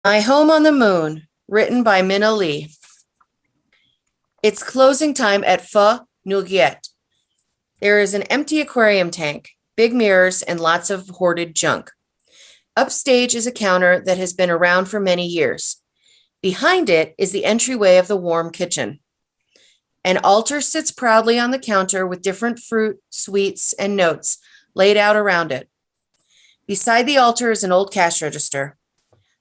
My Home on the Moon, written by Minna Lee. It's closing time at Pho Nguyen. There is an empty aquarium tank, big mirrors, and lots of hoarded junk. Upstage is a counter that has been around for many years. Behind it is the entryway of the warm kitchen. An altar sits proudly on the counter with different fruit, sweets, and notes laid out around it. Beside the altar is an old cash register.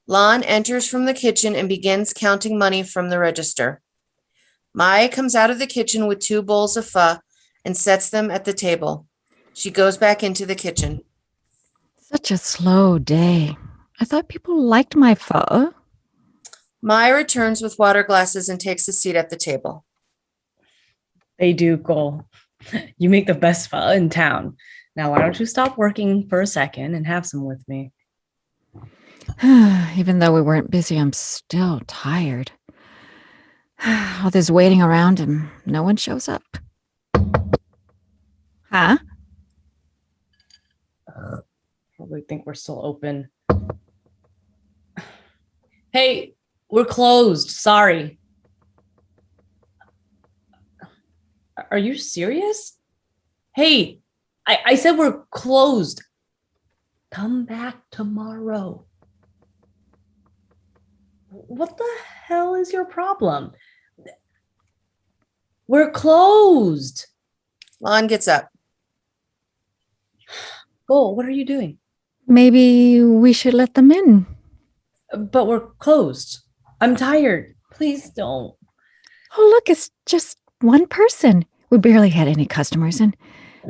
Lon enters from the kitchen and begins counting money from the register. Mai comes out of the kitchen with 2 bowls of pho and sets them at the table. She goes back into the kitchen. Such a slow day. I thought people liked my pho. Mai returns with water glasses and takes a seat at the table. They do, Cole. You make the best pho in town. Now, why don't you stop working for a second and have some with me? Even though we weren't busy, I'm still tired. All this waiting around and no one shows up. Huh? Probably think we're still open. Hey, we're closed. Sorry. Are you serious? Hey, I said we're closed. Come back tomorrow. What the hell is your problem? We're closed. Lon gets up. Go, what are you doing? Maybe we should let them in. But we're closed. I'm tired. Please don't. Oh, look, it's just one person. We barely had any customers, and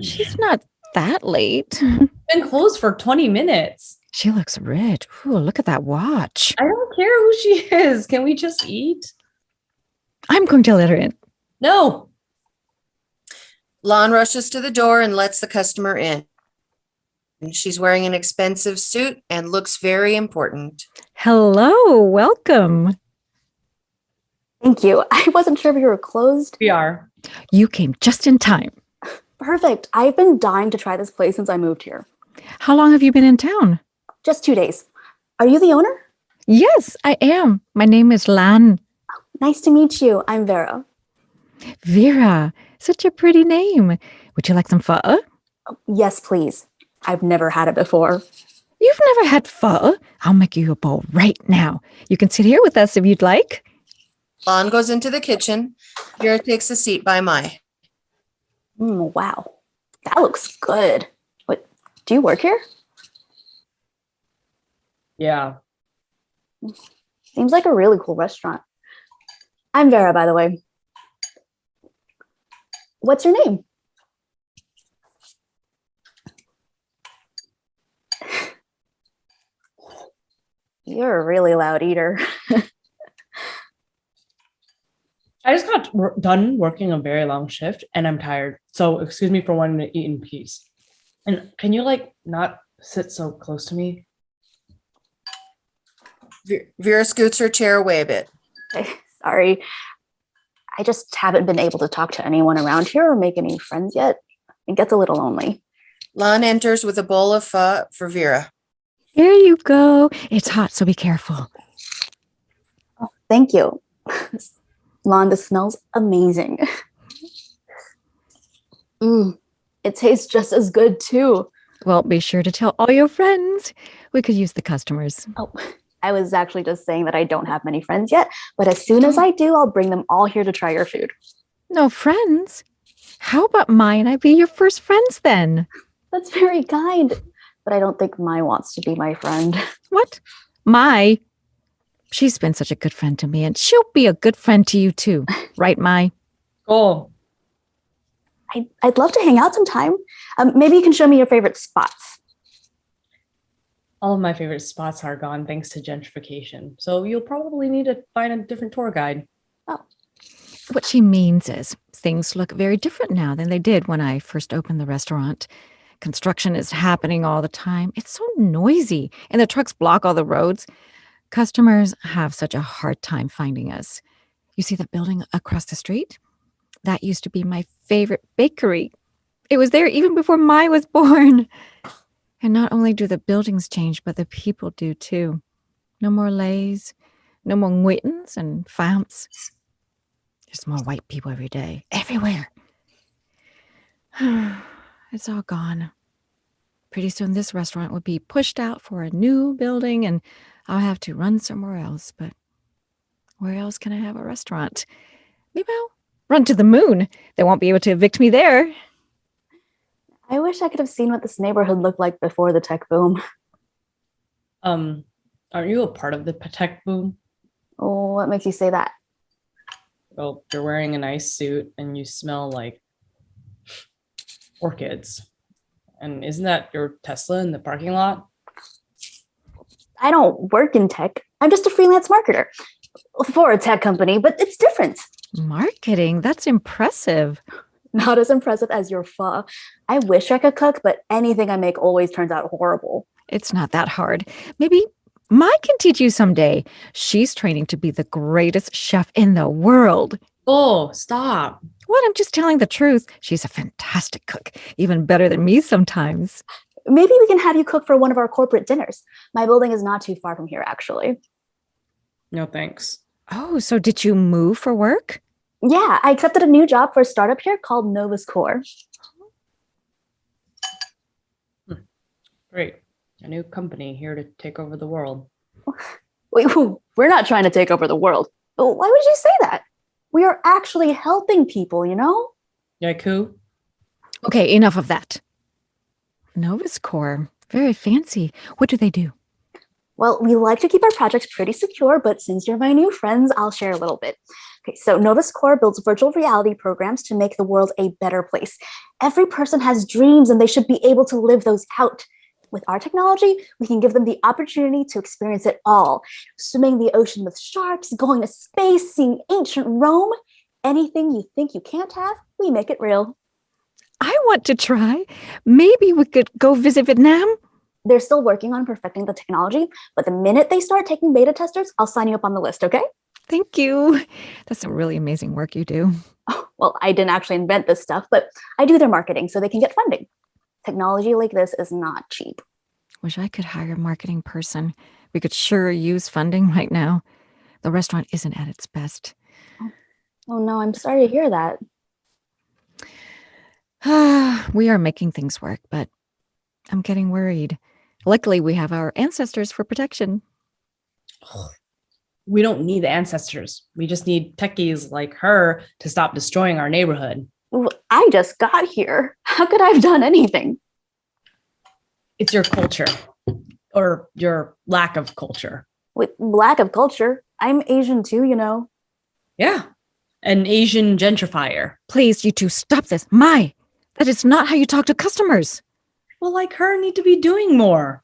she's not that late. Been closed for 20 minutes. She looks rich. Ooh, look at that watch. I don't care who she is. Can we just eat? I'm going to let her in. No. Lon rushes to the door and lets the customer in. She's wearing an expensive suit and looks very important. Hello, welcome. Thank you. I wasn't sure if you were closed. We are. You came just in time. Perfect. I've been dying to try this place since I moved here. How long have you been in town? Just 2 days. Are you the owner? Yes, I am. My name is Lan. Nice to meet you. I'm Vera. Vera, such a pretty name. Would you like some pho? Yes, please. I've never had it before. You've never had pho? I'll make you a bowl right now. You can sit here with us if you'd like. Lon goes into the kitchen. Vera takes a seat by Mai. Wow. That looks good. What, do you work here? Yeah. Seems like a really cool restaurant. I'm Vera, by the way. What's your name? You're a really loud eater. I just got done working a very long shift and I'm tired. So excuse me for wanting to eat in peace. And can you not sit so close to me? Vera scoots her chair away a bit. Sorry. I just haven't been able to talk to anyone around here or make any friends yet. It gets a little lonely. Lon enters with a bowl of pho for Vera. Here you go. It's hot, so be careful. Oh, thank you. Londa smells amazing. It tastes just as good too. Well, be sure to tell all your friends. We could use the customers. Oh, I was actually just saying that I don't have many friends yet, but as soon as I do, I'll bring them all here to try your food. No friends? How about Mai and I be your first friends then? That's very kind, but I don't think Mai wants to be my friend. What? Mai? She's been such a good friend to me, and she'll be a good friend to you too. Right, Mai? Cool. I'd love to hang out sometime. Maybe you can show me your favorite spots. All of my favorite spots are gone thanks to gentrification. So you'll probably need to find a different tour guide. Oh. What she means is things look very different now than they did when I first opened the restaurant. Construction is happening all the time. It's so noisy, and the trucks block all the roads. Customers have such a hard time finding us. You see that building across the street? That used to be my favorite bakery. It was there even before Mai was born. And not only do the buildings change, but the people do too. No more Lays, no more Nguitens and Famps. There's more white people every day, everywhere. It's all gone. Pretty soon this restaurant would be pushed out for a new building and I'll have to run somewhere else. But where else can I have a restaurant? Maybe I'll run to the moon. They won't be able to evict me there. I wish I could have seen what this neighborhood looked like before the tech boom. Aren't you a part of the tech boom? Oh, what makes you say that? Well, you're wearing a nice suit and you smell like orchids. And isn't that your Tesla in the parking lot? I don't work in tech. I'm just a freelance marketer for a tech company, but it's different. Marketing? That's impressive. Not as impressive as your pho. I wish I could cook, but anything I make always turns out horrible. It's not that hard. Maybe Mai can teach you someday. She's training to be the greatest chef in the world. Oh, stop. What? I'm just telling the truth. She's a fantastic cook, even better than me sometimes. Maybe we can have you cook for one of our corporate dinners. My building is not too far from here, actually. No, thanks. Oh, so did you move for work? Yeah, I accepted a new job for a startup here called Novus Core. Great. A new company here to take over the world. Wait, we're not trying to take over the world. Why would you say that? We are actually helping people, you know? Yaiku? Okay, enough of that. Novus Core, very fancy. What do they do? Well, we like to keep our projects pretty secure, but since you're my new friends, I'll share a little bit. Okay, so Novus Core builds virtual reality programs to make the world a better place. Every person has dreams and they should be able to live those out. With our technology, we can give them the opportunity to experience it all. Swimming in the ocean with sharks, going to space, seeing ancient Rome. Anything you think you can't have, we make it real. I want to try. Maybe we could go visit Vietnam. They're still working on perfecting the technology, but the minute they start taking beta testers, I'll sign you up on the list, okay? Thank you. That's some really amazing work you do. Oh, well, I didn't actually invent this stuff, but I do their marketing so they can get funding. Technology like this is not cheap. Wish I could hire a marketing person. We could sure use funding right now. The restaurant isn't at its best. Oh no, I'm sorry to hear that. We are making things work, but I'm getting worried. Luckily, we have our ancestors for protection. We don't need ancestors. We just need techies like her to stop destroying our neighborhood. I just got here. How could I have done anything? It's your culture or your lack of culture. With lack of culture, I'm Asian too, you know. Yeah. An Asian gentrifier. Please, you two, stop this. Mai, that is not how you talk to customers. Well, like her need to be doing more.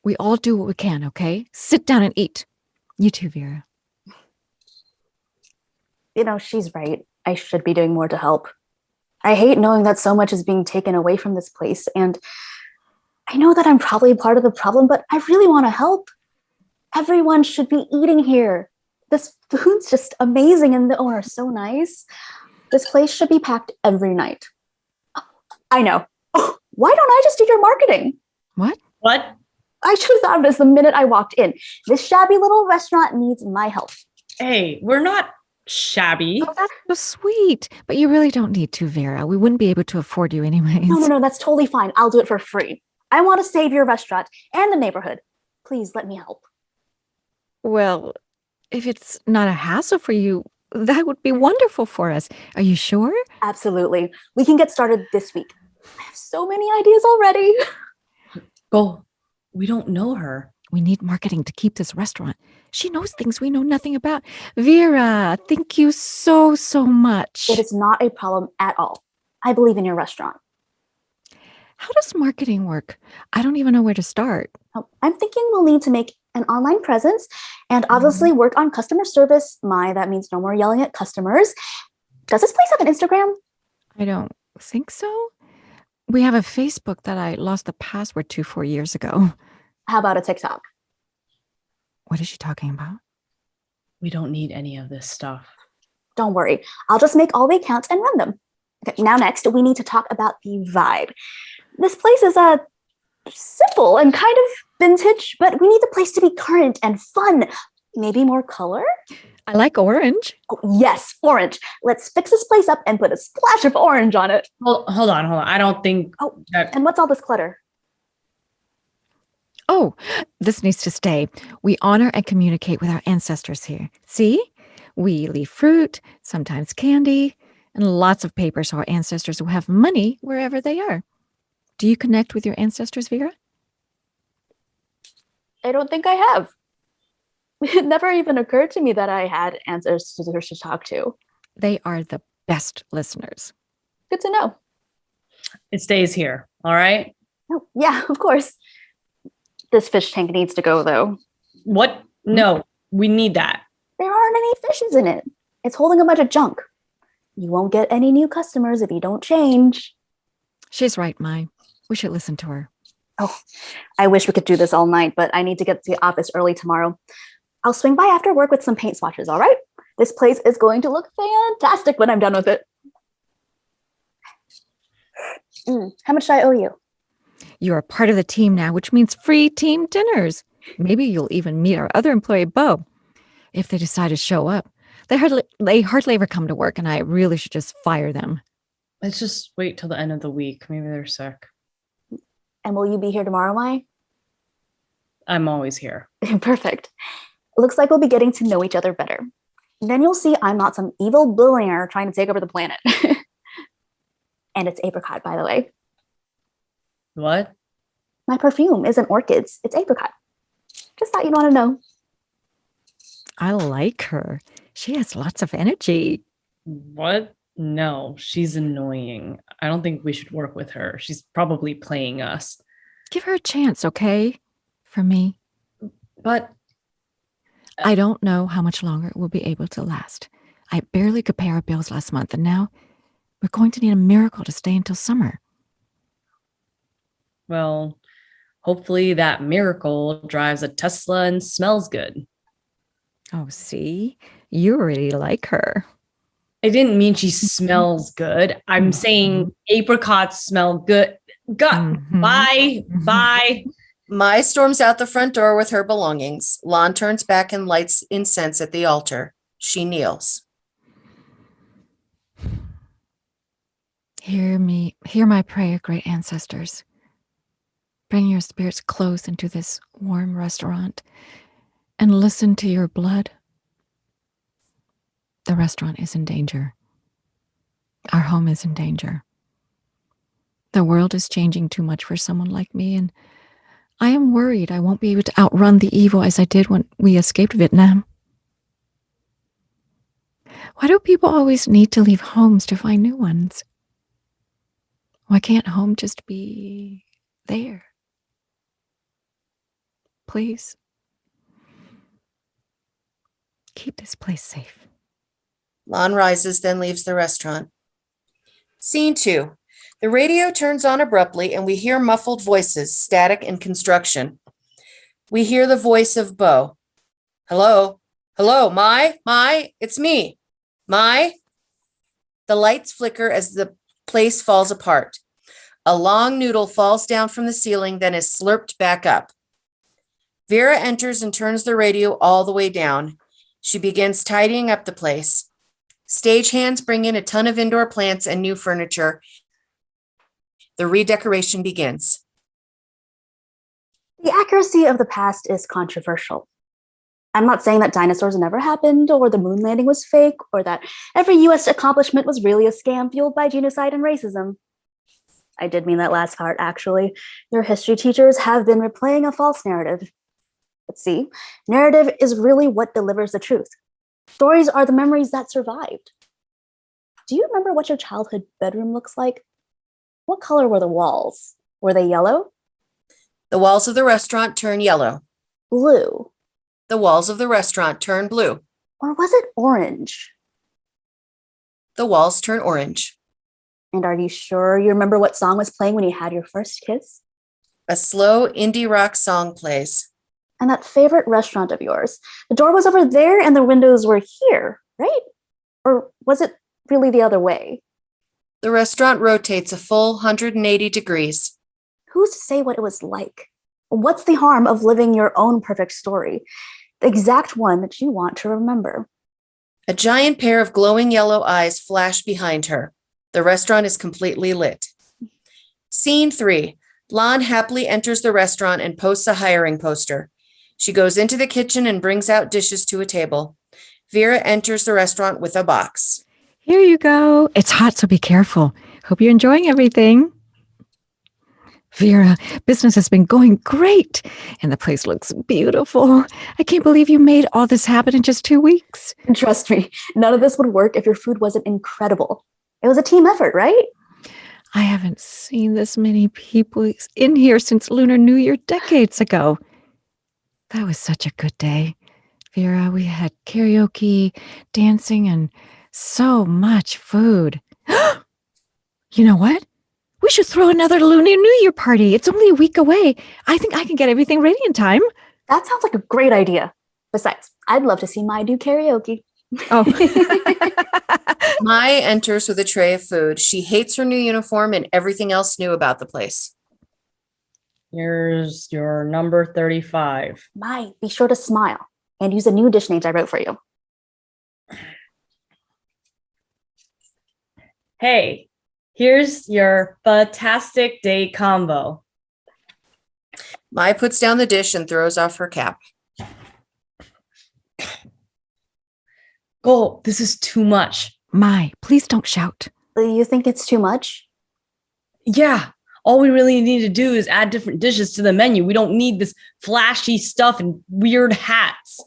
We all do what we can, okay? Sit down and eat. You too, Vera. You know, she's right. I should be doing more to help. I hate knowing that so much is being taken away from this place. And I know that I'm probably part of the problem, but I really want to help. Everyone should be eating here. This food's just amazing and the owner's so nice. This place should be packed every night. I know. Why don't I just do your marketing? What? What? I should have thought of this the minute I walked in. This shabby little restaurant needs my help. Hey, we're not shabby. Oh, that's so sweet. But you really don't need to, Vera. We wouldn't be able to afford you anyways. No, that's totally fine. I'll do it for free. I want to save your restaurant and the neighborhood. Please let me help. Well, if it's not a hassle for you, that would be wonderful for us. Are you sure? Absolutely. We can get started this week. I have so many ideas already. Go. We don't know her. We need marketing to keep this restaurant. She knows things we know nothing about. Vera, thank you so, so much. It is not a problem at all. I believe in your restaurant. How does marketing work? I don't even know where to start. I'm thinking we'll need to make an online presence and obviously work on customer service. That means no more yelling at customers. Does this place have an Instagram? I don't think so. We have a Facebook that I lost the password to 4 years ago. How about a TikTok? What is she talking about? We don't need any of this stuff. Don't worry. I'll just make all the accounts and run them. Okay, now next, we need to talk about the vibe. This place is simple and kind of vintage, but we need the place to be current and fun. Maybe more color? I like orange. Oh, yes, orange. Let's fix this place up and put a splash of orange on it. Hold on. I don't think Oh, that. and what's all this clutter? Oh, this needs to stay. We honor and communicate with our ancestors here. See? We leave fruit, sometimes candy, and lots of paper so our ancestors will have money wherever they are. Do you connect with your ancestors, Vera? I don't think I have. It never even occurred to me that I had ancestors to talk to. They are the best listeners. Good to know. It stays here. All right. Oh, yeah, of course. This fish tank needs to go, though. What? No, we need that. There aren't any fishes in it. It's holding a bunch of junk. You won't get any new customers if you don't change. She's right, Mai. We should listen to her. Oh, I wish we could do this all night, but I need to get to the office early tomorrow. I'll swing by after work with some paint swatches, all right? This place is going to look fantastic when I'm done with it. How much do I owe you? You're a part of the team now, which means free team dinners. Maybe you'll even meet our other employee, Bo, if they decide to show up. They hardly ever come to work, and I really should just fire them. Let's just wait till the end of the week. Maybe they're sick. And will you be here tomorrow, Mai? I'm always here. Perfect. Looks like we'll be getting to know each other better. Then you'll see I'm not some evil billionaire trying to take over the planet. And it's apricot, by the way. What? My perfume isn't orchids, it's apricot. Just thought you'd want to know. I like her. She has lots of energy. What? No, she's annoying. I don't think we should work with her. She's probably playing us. Give her a chance, okay? For me. But I don't know how much longer it will be able to last. I barely could pay our bills last month, and now we're going to need a miracle to stay until summer. well, hopefully that miracle drives a Tesla and smells good. Oh, see? You really like her. I didn't mean she smells good. I'm saying apricots smell good. Mhm. Bye. Mhm. Bye. Mai storms out the front door with her belongings. Lon turns back and lights incense at the altar. She kneels. Hear my prayer, great ancestors. Bring your spirits close into this warm restaurant and listen to your blood. The restaurant is in danger. Our home is in danger. The world is changing too much for someone like me, and I am worried I won't be able to outrun the evil as I did when we escaped Vietnam. Why do people always need to leave homes to find new ones? Why can't home just be there? Please, keep this place safe. Lon rises, then leaves the restaurant. Scene 2. The radio turns on abruptly, and we hear muffled voices, static and construction. We hear the voice of Bo. Hello? Hello, Mai? It's me. Mai? The lights flicker as the place falls apart. A long noodle falls down from the ceiling, then is slurped back up. Vera enters and turns the radio all the way down. She begins tidying up the place. Stagehands bring in a ton of indoor plants and new furniture. The redecoration begins. The accuracy of the past is controversial. I'm not saying that dinosaurs never happened, or the moon landing was fake, or that every US accomplishment was really a scam fueled by genocide and racism. I did mean that last part, actually. Your history teachers have been replaying a false narrative. But see, narrative is really what delivers the truth. Stories are the memories that survived. Do you remember what your childhood bedroom looks like? What color were the walls? Were they yellow? The walls of the restaurant turn yellow. Blue? The walls of the restaurant turn blue. Or was it orange? The walls turn orange. And are you sure you remember what song was playing when you had your first kiss? A slow indie rock song plays. And that favorite restaurant of yours, the door was over there and the windows were here, right? Or was it really the other way? The restaurant rotates a full 180 degrees. Who's to say what it was like? What's the harm of living your own perfect story, the exact one that you want to remember? A giant pair of glowing yellow eyes flash behind her. The restaurant is completely lit. Scene 3. Lon happily enters the restaurant and posts a hiring poster. She goes into the kitchen and brings out dishes to a table. Vera enters the restaurant with a box. Here you go. It's hot, so be careful. Hope you're enjoying everything. Vera, business has been going great, and the place looks beautiful. I can't believe you made all this happen in just 2 weeks. Trust me, none of this would work if your food wasn't incredible. It was a team effort, right? I haven't seen this many people in here since Lunar New Year decades ago. That was such a good day. Vera, we had karaoke, dancing, and so much food. You know what? We should throw another Lunar New Year party. It's only a week away. I think I can get everything ready in time. That sounds like a great idea. Besides, I'd love to see Mai do karaoke. Oh. Mai enters with a tray of food. She hates her new uniform and everything else new about the place. Here's your number 35. Mai, be sure to smile and use the new dish names I wrote for you. Hey, here's your fantastic day combo. Mai puts down the dish and throws off her cap. Go, this is too much. Mai, please don't shout. You think it's too much? Yeah, all we really need to do is add different dishes to the menu. We don't need this flashy stuff and weird hats.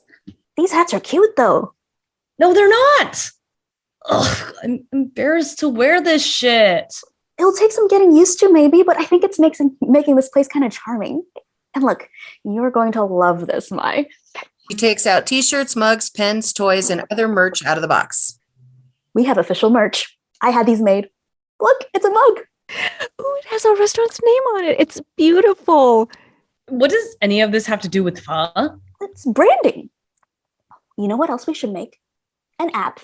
These hats are cute, though. No, they're not. Ugh, I'm embarrassed to wear this shit. It'll take some getting used to, maybe, but I think it's making this place kind of charming. And look, you're going to love this, Mai. She takes out t-shirts, mugs, pens, toys, and other merch out of the box. We have official merch. I had these made. Look, it's a mug. Ooh, it has our restaurant's name on it. It's beautiful. What does any of this have to do with pho? It's branding. You know what else we should make? An app.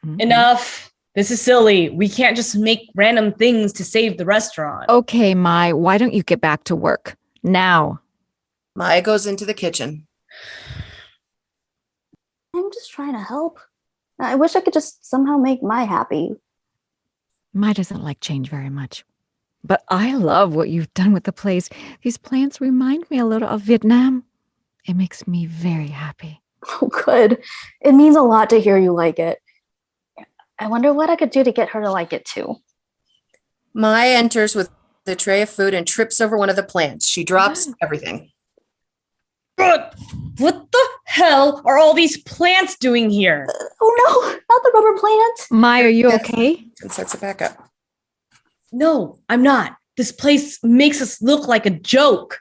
Mm-hmm. Enough. This is silly. We can't just make random things to save the restaurant. Okay, Mai, why don't you get back to work now? Mai goes into the kitchen. I'm just trying to help. I wish I could just somehow make Mai happy. Mai doesn't like change very much. But I love what you've done with the place. These plants remind me a little of Vietnam. It makes me very happy. Oh, good. It means a lot to hear you like it. I wonder what I could do to get her to like it too. Mai enters with the tray of food and trips over one of the plants. She drops everything. What the hell are all these plants doing here? Oh no, not the rubber plant. Mai, are you Yes. okay? And sets it back up. No, I'm not. This place makes us look like a joke.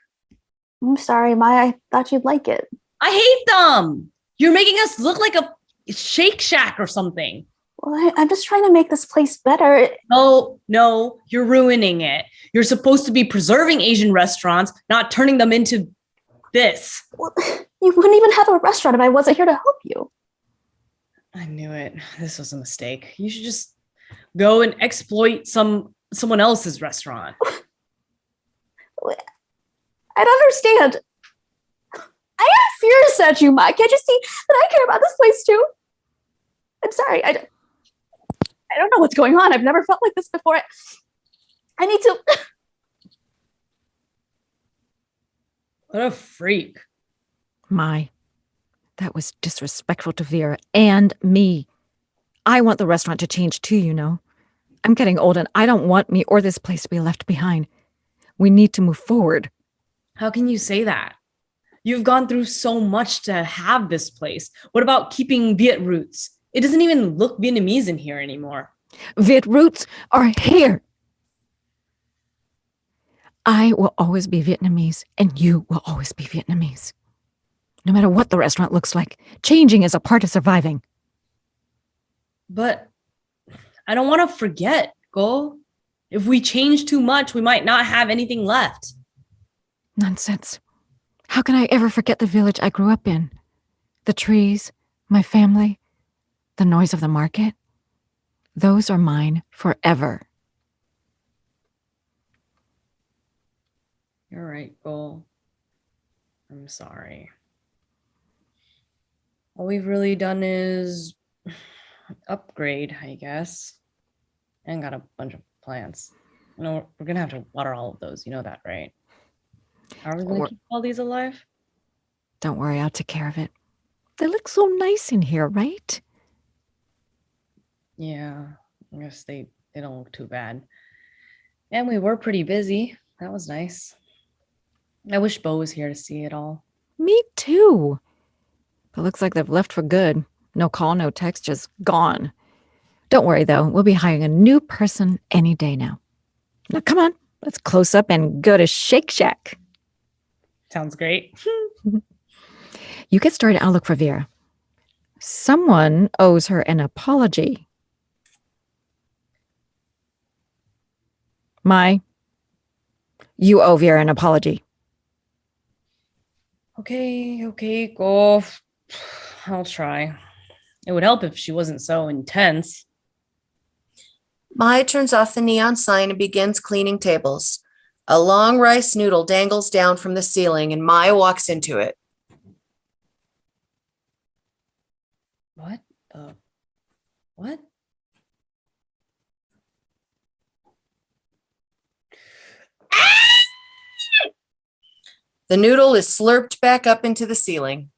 I'm sorry, Mai. I thought you'd like it. I hate them. You're making us look like a Shake Shack or something. Well, I'm just trying to make this place better. No, you're ruining it. You're supposed to be preserving Asian restaurants, not turning them into this. Well, you wouldn't even have a restaurant if I wasn't here to help you. I knew it. This was a mistake. You should just go and exploit someone else's restaurant. I don't understand. I am furious at you, Mai. Can't you see that I care about this place too? I'm sorry. I don't know what's going on. I've never felt like this before. I need to. What a freak. Mai, that was disrespectful to Vera and me. I want the restaurant to change too, you know. I'm getting old and I don't want me or this place to be left behind. We need to move forward. How can you say that? You've gone through so much to have this place. What about keeping Viet roots? It doesn't even look Vietnamese in here anymore. Viet roots are here. I will always be Vietnamese and you will always be Vietnamese. No matter what the restaurant looks like, changing is a part of surviving. But I don't want to forget, Go. If we change too much, we might not have anything left. Nonsense. How can I ever forget the village I grew up in? The trees, my family, the noise of the market. Those are mine forever. You're right, Cole. I'm sorry. All we've really done is upgrade, I guess. And got a bunch of plants. You know, we're gonna have to water all of those. You know that, right? How are we gonna Or- keep all these alive? Don't worry, I'll take care of it. They look so nice in here, right? Yeah, I guess they don't look too bad. And we were pretty busy. That was nice. I wish Bo was here to see it all. Me too. But looks like they've left for good. No call, no text, just gone. Don't worry, though. We'll be hiring a new person any day now. Now, come on. Let's close up and go to Shake Shack. Sounds great. You get started. I'll look for Vera. Someone owes her an apology. You owe Vera an apology. Okay, go. I'll try. It would help if she wasn't so intense. Mai turns off the neon sign and begins cleaning tables. A long rice noodle dangles down from the ceiling and Mai walks into it. What? The noodle is slurped back up into the ceiling.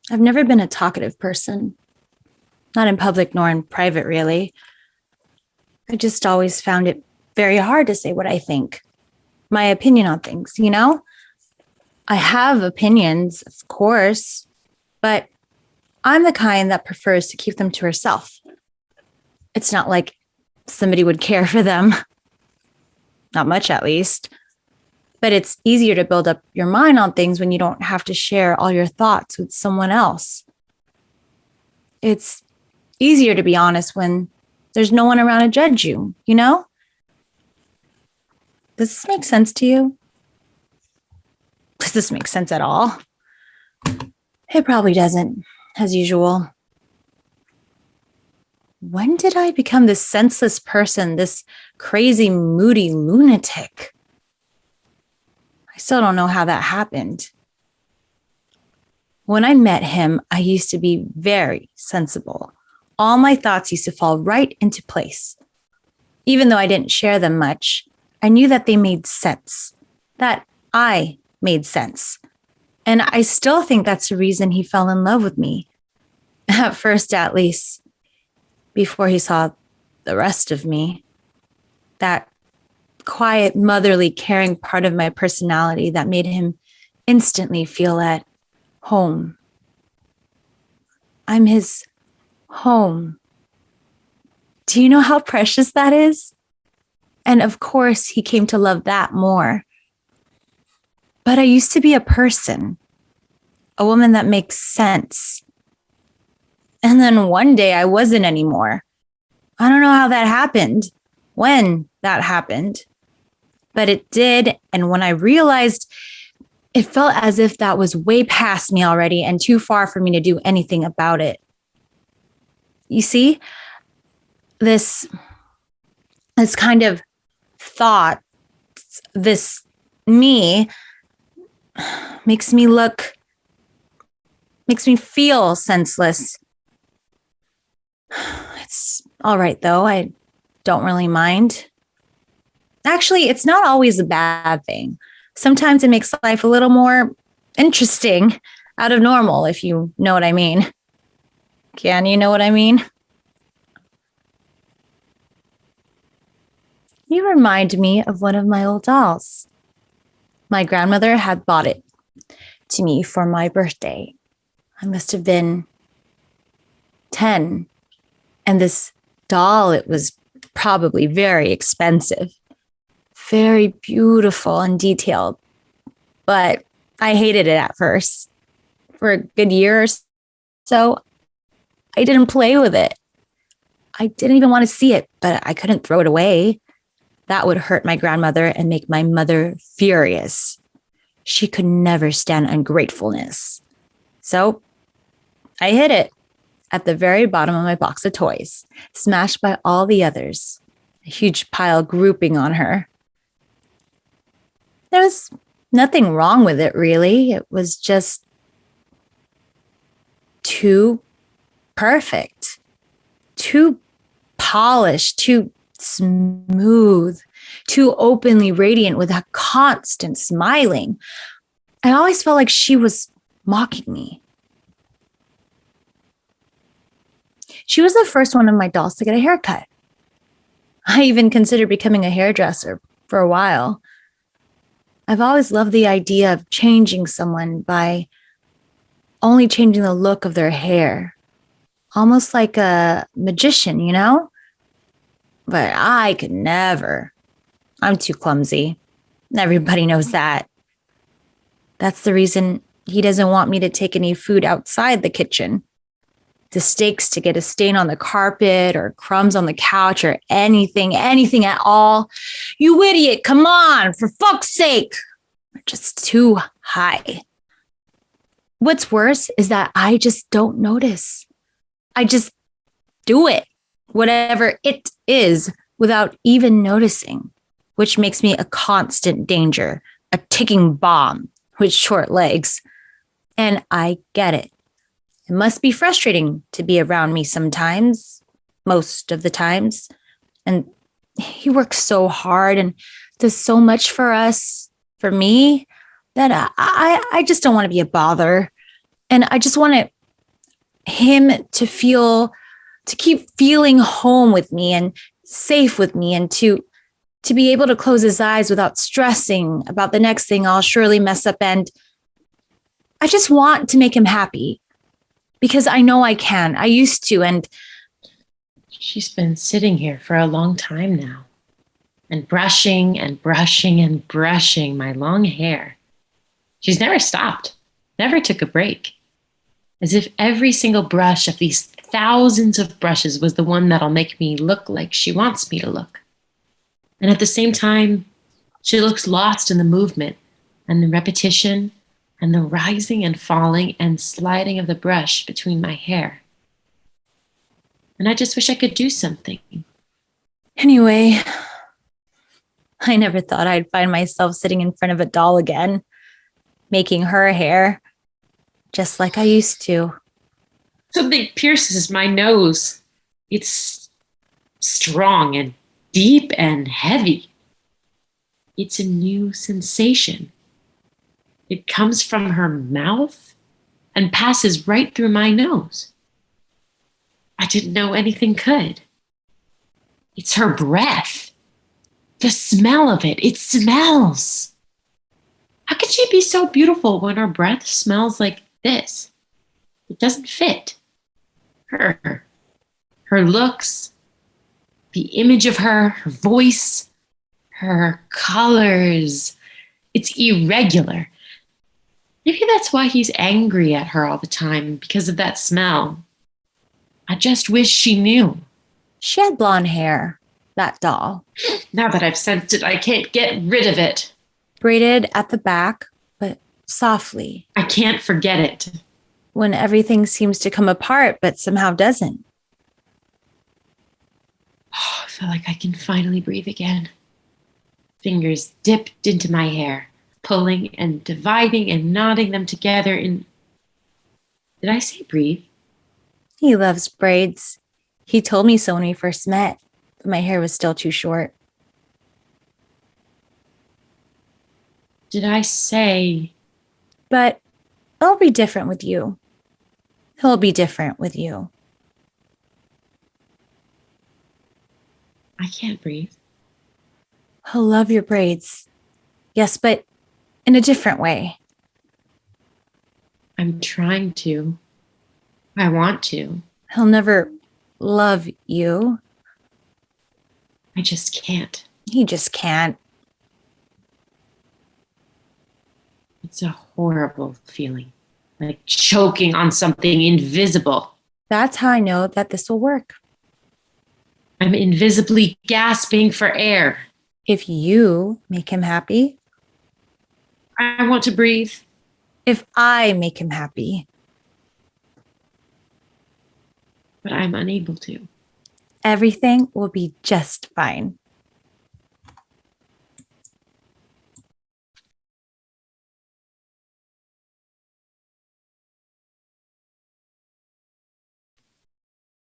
I've never been a talkative person, not in public nor in private, really. I just always found it very hard to say what I think, my opinion on things, you know? I have opinions, of course, but I'm the kind that prefers to keep them to herself. It's not like somebody would care for them. Not much, at least. But it's easier to build up your mind on things when you don't have to share all your thoughts with someone else. It's easier to be honest when there's no one around to judge you, you know? Does this make sense to you? Does this make sense at all? It probably doesn't, as usual. When did I become this senseless person, this crazy, moody lunatic? I still don't know how that happened. When I met him, I used to be very sensible. All my thoughts used to fall right into place. Even though I didn't share them much, I knew that they made sense, that I made sense. And I still think that's the reason he fell in love with me. At first, at least, before he saw the rest of me. That quiet, motherly, caring part of my personality that made him instantly feel at home. I'm his home. Do you know how precious that is? And of course, he came to love that more. But I used to be a person, a woman that makes sense. And then one day I wasn't anymore. I don't know how that happened, when that happened, but it did. And when I realized, it felt as if that was way past me already and too far for me to do anything about it. You see, this kind of thought, this me, makes me feel senseless. It's all right, though. I don't really mind. Actually, it's not always a bad thing. Sometimes it makes life a little more interesting, out of normal, if you know what I mean. Can you know what I mean? You remind me of one of my old dolls. My grandmother had bought it to me for my birthday. I must have been 10. And this doll, it was probably very expensive, very beautiful and detailed. But I hated it at first. For a good year or so, I didn't play with it. I didn't even want to see it, but I couldn't throw it away. That would hurt my grandmother and make my mother furious. She could never stand ungratefulness. So I hid it. at the very bottom of my box of toys, smashed by all the others, a huge pile grouping on her. There was nothing wrong with it, really. It was just too perfect, too polished, too smooth, too openly radiant with a constant smiling. I always felt like she was mocking me. She was the first one of my dolls to get a haircut. I even considered becoming a hairdresser for a while. I've always loved the idea of changing someone by only changing the look of their hair. Almost like a magician, you know? But I could never. I'm too clumsy. Everybody knows that. That's the reason he doesn't want me to take any food outside the kitchen. The stakes to get a stain on the carpet or crumbs on the couch or anything at all. You idiot, come on, for fuck's sake. Are just too high. What's worse is that I just don't notice. I just do it, whatever it is, without even noticing, which makes me a constant danger, a ticking bomb with short legs. And I get it. It must be frustrating to be around me sometimes, most of the times. And he works so hard and does so much for us, for me, that I just don't want to be a bother. And I just want him to keep feeling home with me and safe with me, and to be able to close his eyes without stressing about the next thing I'll surely mess up. And I just want to make him happy because I know I can. I used to. And she's been sitting here for a long time now and brushing and brushing and brushing my long hair. She's never stopped, never took a break. As if every single brush of these thousands of brushes was the one that'll make me look like she wants me to look. And at the same time, she looks lost in the movement and the repetition and the rising and falling and sliding of the brush between my hair. And I just wish I could do something. anyway, I never thought I'd find myself sitting in front of a doll again, making her hair, just like I used to. Something pierces my nose. It's strong and deep and heavy. It's a new sensation. It comes from her mouth and passes right through my nose. I didn't know anything could. It's her breath. The smell of it. It smells. How could she be so beautiful when her breath smells like this? It doesn't fit. Her looks, the image of her voice, her colors. It's irregular. Maybe that's why he's angry at her all the time, because of that smell. I just wish she knew. She had blonde hair, that doll. Now that I've sensed it, I can't get rid of it. Braided at the back, but softly. I can't forget it. When everything seems to come apart, but somehow doesn't. Oh, I feel like I can finally breathe again. Fingers dipped into my hair, pulling and dividing and knotting them together in... Did I say breathe? He loves braids. He told me so when we first met, but my hair was still too short. Did I say... But it'll be different with you. He'll be different with you. I can't breathe. He'll love your braids. Yes, but in a different way. I'm trying to. I want to. He'll never love you. I just can't. He just can't. It's a horrible feeling. Like choking on something invisible. That's how I know that this will work. I'm invisibly gasping for air. If you make him happy. I want to breathe. If I make him happy. but I'm unable to. Everything will be just fine.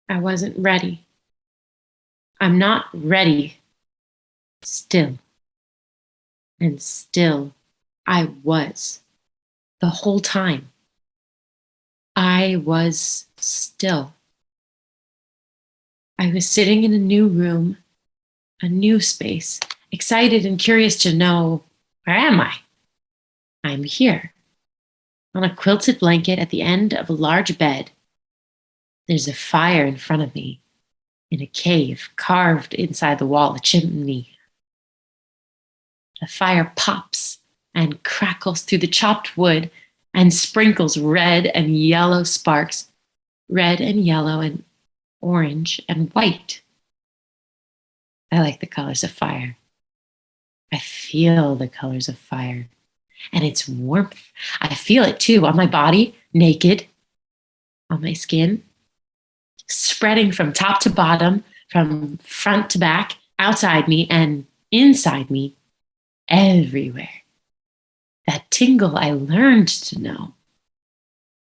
I wasn't ready. I'm not ready. Still. And still, I was. The whole time. I was still. I was sitting in a new room, a new space, excited and curious to know, where am I? I'm here. On a quilted blanket at the end of a large bed. There's a fire in front of me, in a cave carved inside the wall, a chimney. The fire pops and crackles through the chopped wood and sprinkles red and yellow sparks, red and yellow and orange and white. I like the colors of fire. I feel the colors of fire and its warmth. I feel it too on my body, naked, on my skin, spreading from top to bottom, from front to back, outside me and inside me, everywhere. That tingle I learned to know.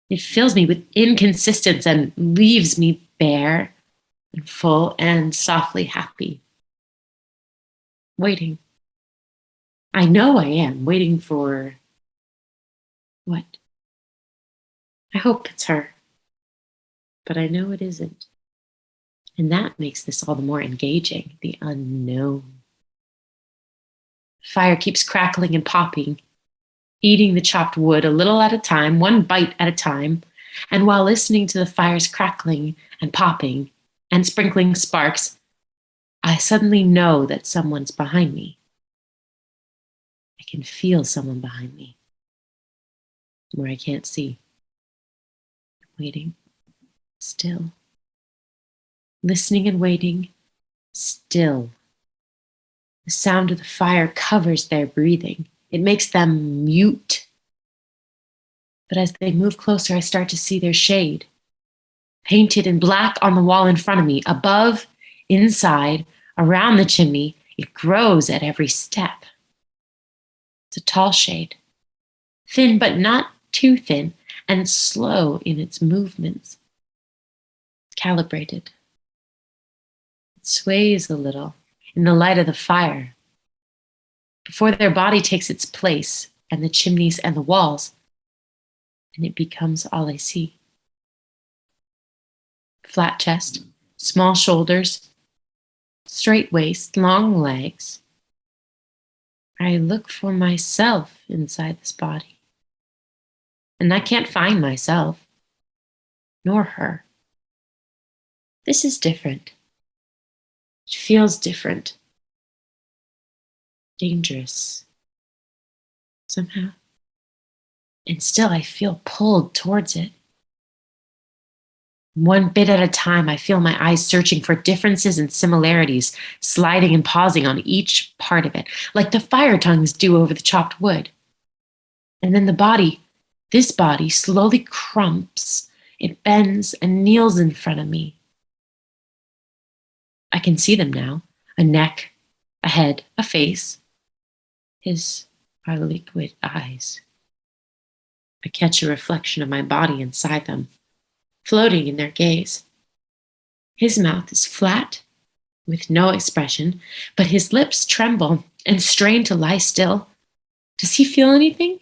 It fills me with inconsistence and leaves me bare and full and softly happy. Waiting. I know I am waiting for what? I hope it's her, but I know it isn't. And that makes this all the more engaging, the unknown. Fire keeps crackling and popping, eating the chopped wood a little at a time, one bite at a time. And while listening to the fire's crackling and popping and sprinkling sparks, I suddenly know that someone's behind me. I can feel someone behind me, where I can't see. Waiting, still. Listening and waiting, still. The sound of the fire covers their breathing. It makes them mute. But as they move closer, I start to see their shade, painted in black on the wall in front of me, above, inside, around the chimney. It grows at every step. It's a tall shade, thin but not too thin, and slow in its movements, calibrated. It sways a little in the light of the fire before their body takes its place and the chimneys and the walls, and it becomes all I see. Flat chest, small shoulders, straight waist, long legs. I look for myself inside this body, and I can't find myself, nor her. This is different. It feels different. Dangerous. Somehow. And still I feel pulled towards it. One bit at a time, I feel my eyes searching for differences and similarities, sliding and pausing on each part of it, like the fire tongues do over the chopped wood. And then the body, this body, slowly crumps. It bends and kneels in front of me. I can see them now, a neck, a head, a face. His are liquid eyes. I catch a reflection of my body inside them, floating in their gaze. His mouth is flat, with no expression, but his lips tremble and strain to lie still. Does he feel anything?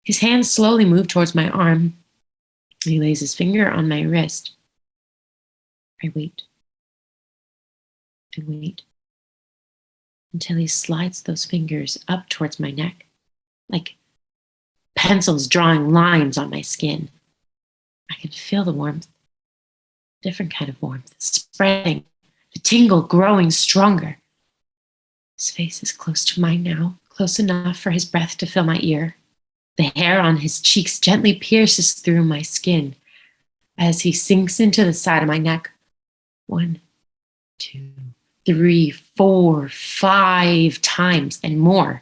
His hands slowly move towards my arm. He lays his finger on my wrist. I wait and wait until he slides those fingers up towards my neck, like pencils drawing lines on my skin. I can feel the warmth, different kind of warmth, spreading, the tingle growing stronger. His face is close to mine now, close enough for his breath to fill my ear. The hair on his cheeks gently pierces through my skin as he sinks into the side of my neck. 1, 2, 3, 4, 5 times and more.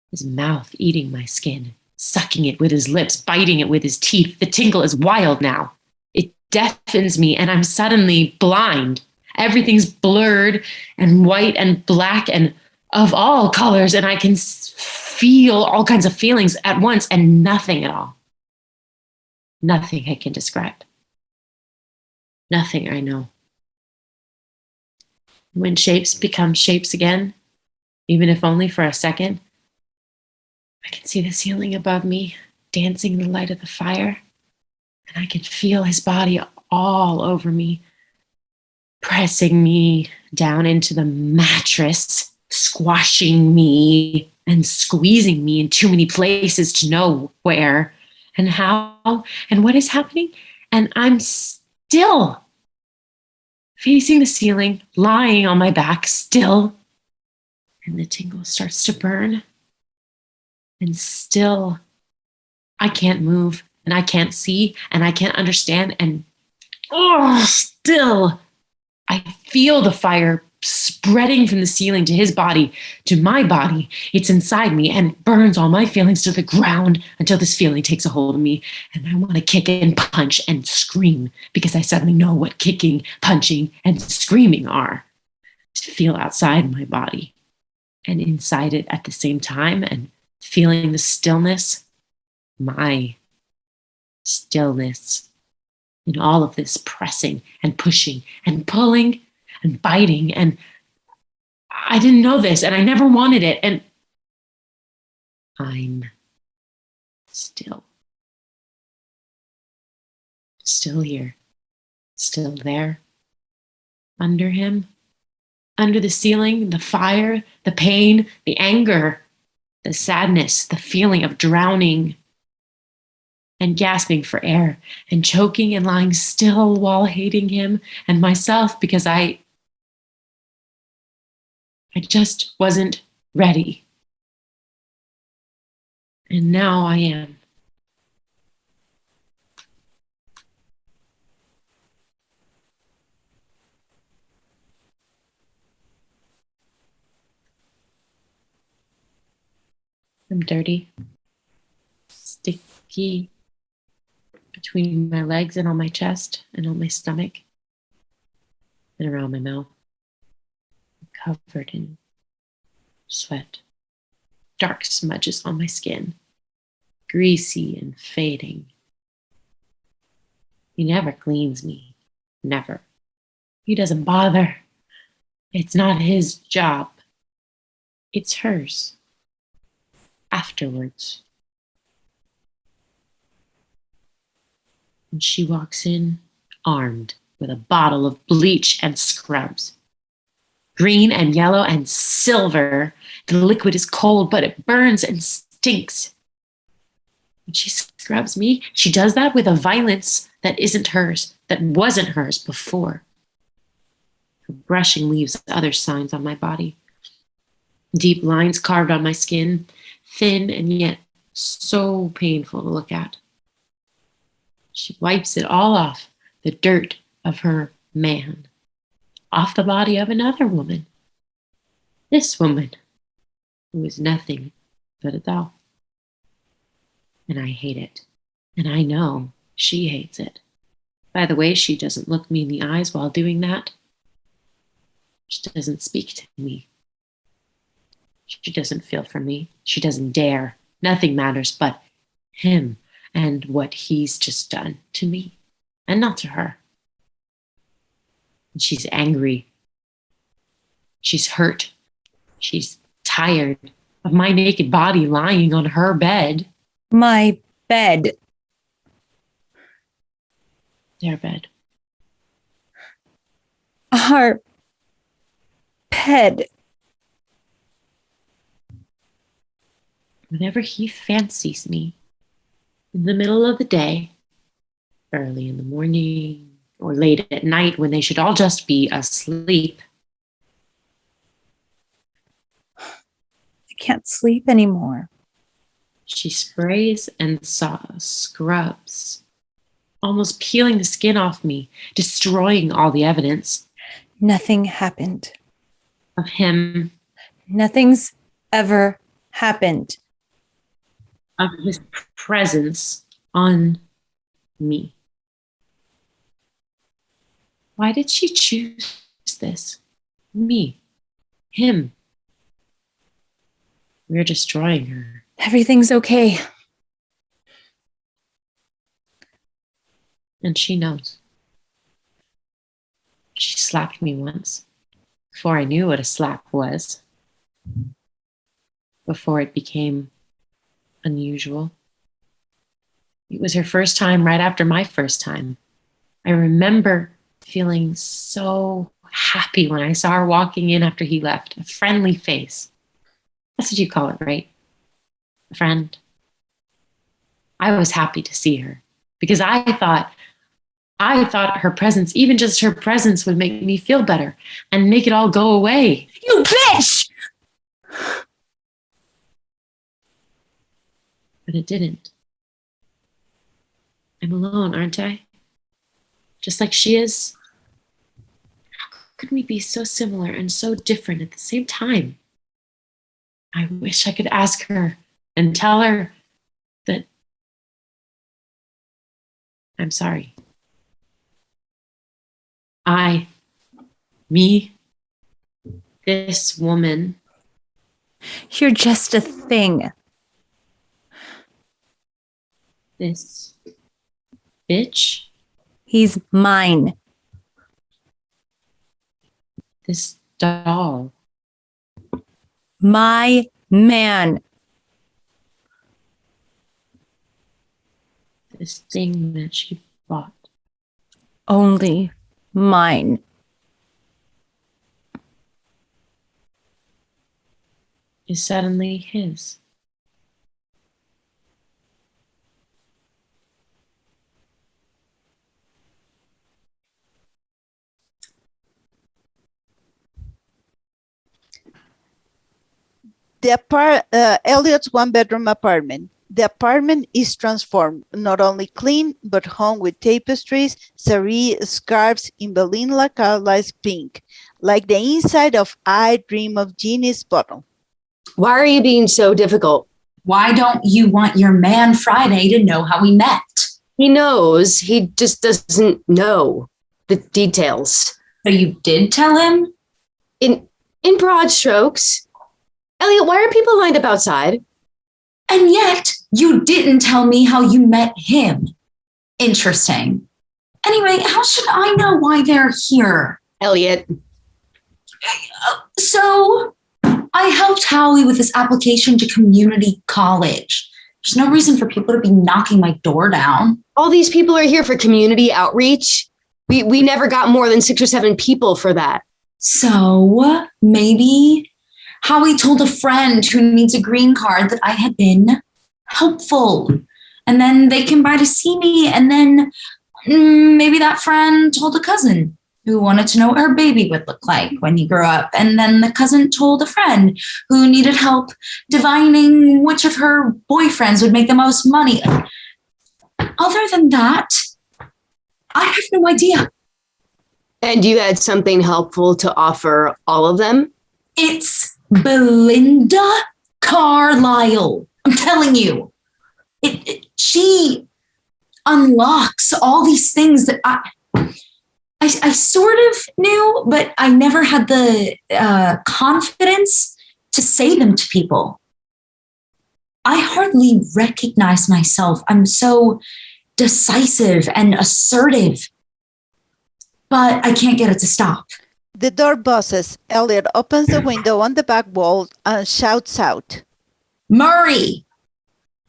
His mouth eating my skin, sucking it with his lips, biting it with his teeth. The tingle is wild now. It deafens me and I'm suddenly blind. Everything's blurred and white and black and of all colors, and I can feel all kinds of feelings at once and nothing at all. Nothing I can describe. Nothing I know. When shapes become shapes again, even if only for a second, I can see the ceiling above me dancing in the light of the fire, and I can feel his body all over me, pressing me down into the mattress, squashing me and squeezing me in too many places to know where and how and what is happening. And I'm still facing the ceiling, lying on my back, still. And the tingle starts to burn. And still, I can't move, and I can't see, and I can't understand. And still, I feel the fire spreading from the ceiling to his body, to my body. It's inside me and burns all my feelings to the ground until this feeling takes a hold of me. And I want to kick and punch and scream because I suddenly know what kicking, punching, and screaming are. To feel outside my body and inside it at the same time and feeling the stillness, my stillness in all of this pressing and pushing and pulling and biting. And I didn't know this and I never wanted it. And I'm still here, still there, under him, under the ceiling, the fire, the pain, the anger, the sadness, the feeling of drowning and gasping for air and choking and lying still while hating him and myself because I just wasn't ready. And now I am. I'm dirty, sticky between my legs and on my chest and on my stomach and around my mouth. I'm covered in sweat, dark smudges on my skin, greasy and fading. He never cleans me, never. He doesn't bother. It's not his job. It's hers. Afterwards. And she walks in armed with a bottle of bleach and scrubs. Green and yellow and silver. The liquid is cold, but it burns and stinks. When she scrubs me, she does that with a violence that isn't hers, that wasn't hers before. Her brushing leaves other signs on my body. Deep lines carved on my skin, thin and yet so painful to look at. She wipes it all off, the dirt of her man, off the body of another woman. This woman, who is nothing but a doll. And I hate it. And I know she hates it. By the way, she doesn't look me in the eyes while doing that. She doesn't speak to me. She doesn't feel for me. She doesn't dare. Nothing matters but him and what he's just done to me, and not to her. And she's angry. She's hurt. She's tired of my naked body lying on her bed. My bed. Their bed. Our bed. Whenever he fancies me, in the middle of the day, early in the morning, or late at night when they should all just be asleep. I can't sleep anymore. She sprays and scrubs, almost peeling the skin off me, destroying all the evidence Nothing happened. of him, Nothing's ever happened. of his presence on me. Why did she choose this? Me. Him. We're destroying her. Everything's okay. And she knows. She slapped me once, before I knew what a slap was, before it became unusual. It was her first time right after my first time. I remember feeling so happy when I saw her walking in after he left, a friendly face. That's what you call it, right? A friend. I was happy to see her because I thought her presence, even just her presence, would make me feel better and make it all go away. You bitch! But it didn't. I'm alone, aren't I? Just like she is. How could we be so similar and so different at the same time? I wish I could ask her and tell her that I'm sorry. This woman. You're just a thing. This bitch. He's mine. This doll. My man. This thing that she bought. Only mine. Is suddenly his. Elliot's one-bedroom apartment. The apartment is transformed, not only clean, but hung with tapestries, saree, scarves in Belinda Carlisle's pink, like the inside of I Dream of Jeannie's bottle. Why are you being so difficult? Why don't you want your man Friday to know how we met? He knows, he just doesn't know the details. So you did tell him? In broad strokes. Elliot, why are people lined up outside? And yet you didn't tell me how you met him. Interesting. Anyway, how should I know why they're here? Elliot. So I helped Howie with his application to community college. There's no reason for people to be knocking my door down. All these people are here for community outreach. We never got more than 6 or 7 people for that. So maybe Howie told a friend who needs a green card that I had been helpful. And then they came by to see me. And then maybe that friend told a cousin who wanted to know what her baby would look like when he grew up. And then the cousin told a friend who needed help divining which of her boyfriends would make the most money. Other than that, I have no idea. And you had something helpful to offer all of them? It's Belinda Carlisle. I'm telling you. She unlocks all these things that I sort of knew, but I never had the confidence to say them to people. I hardly recognize myself. I'm so decisive and assertive, but I can't get it to stop. The door buzzes. Elliot opens the window on the back wall and shouts out, Murray,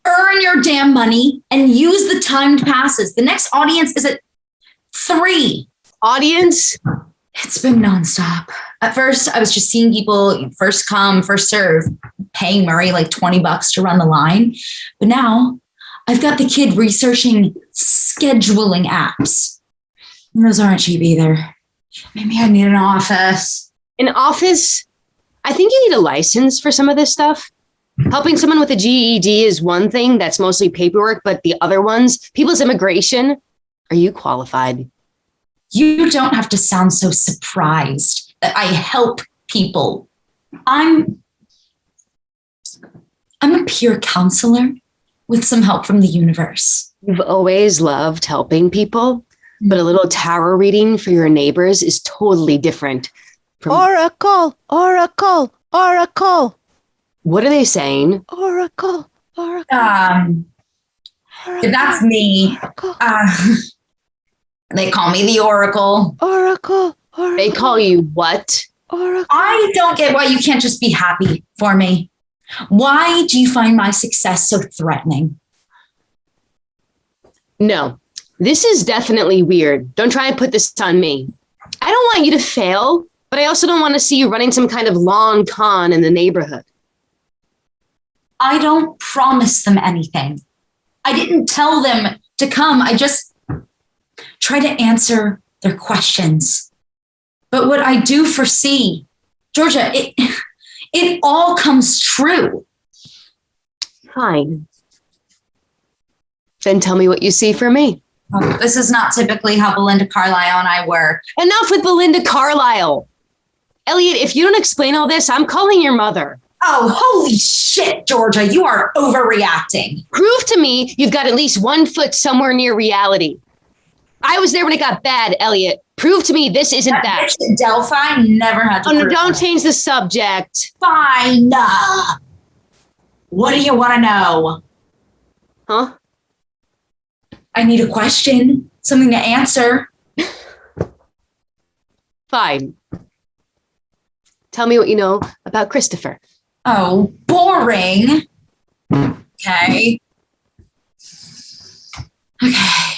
earn your damn money and use the timed passes. The next audience is at 3. Audience? It's been nonstop. At first, I was just seeing people first come, first serve, paying Murray like $20 to run the line. But now I've got the kid researching scheduling apps. And those aren't cheap either. Maybe I need an office. An office? I think you need a license for some of this stuff. Helping someone with a GED is one thing that's mostly paperwork, but the other ones, people's immigration, are you qualified? You don't have to sound so surprised that I help people. I'm a peer counselor with some help from the universe. You've always loved helping people? But a little tarot reading for your neighbors is totally different from Oracle, oracle, oracle, what are they saying? oracle, oracle. That's me. Oracle, They call me the Oracle. oracle, oracle. They call you what? Oracle. I don't get why you can't just be happy for me. Why do you find my success so threatening? No, this is definitely weird. Don't try and put this on me. I don't want you to fail, but I also don't want to see you running some kind of long con in the neighborhood. I don't promise them anything. I didn't tell them to come. I just try to answer their questions. But what I do foresee, Georgia, it all comes true. Fine. Then tell me what you see for me. Oh, this is not typically how Belinda Carlisle and I work. Enough with Belinda Carlisle. Elliot, if you don't explain all this, I'm calling your mother. Oh, holy shit, Georgia, you are overreacting. Prove to me you've got at least 1 foot somewhere near reality. I was there when it got bad, Elliot. Prove to me this isn't that. Bitch at Delphi never had to. Oh, no, prove don't that. change the subject. Fine. What do you want to know? Huh? I need a question, something to answer. Fine. Tell me what you know about Christopher. Oh, boring. Okay. Okay.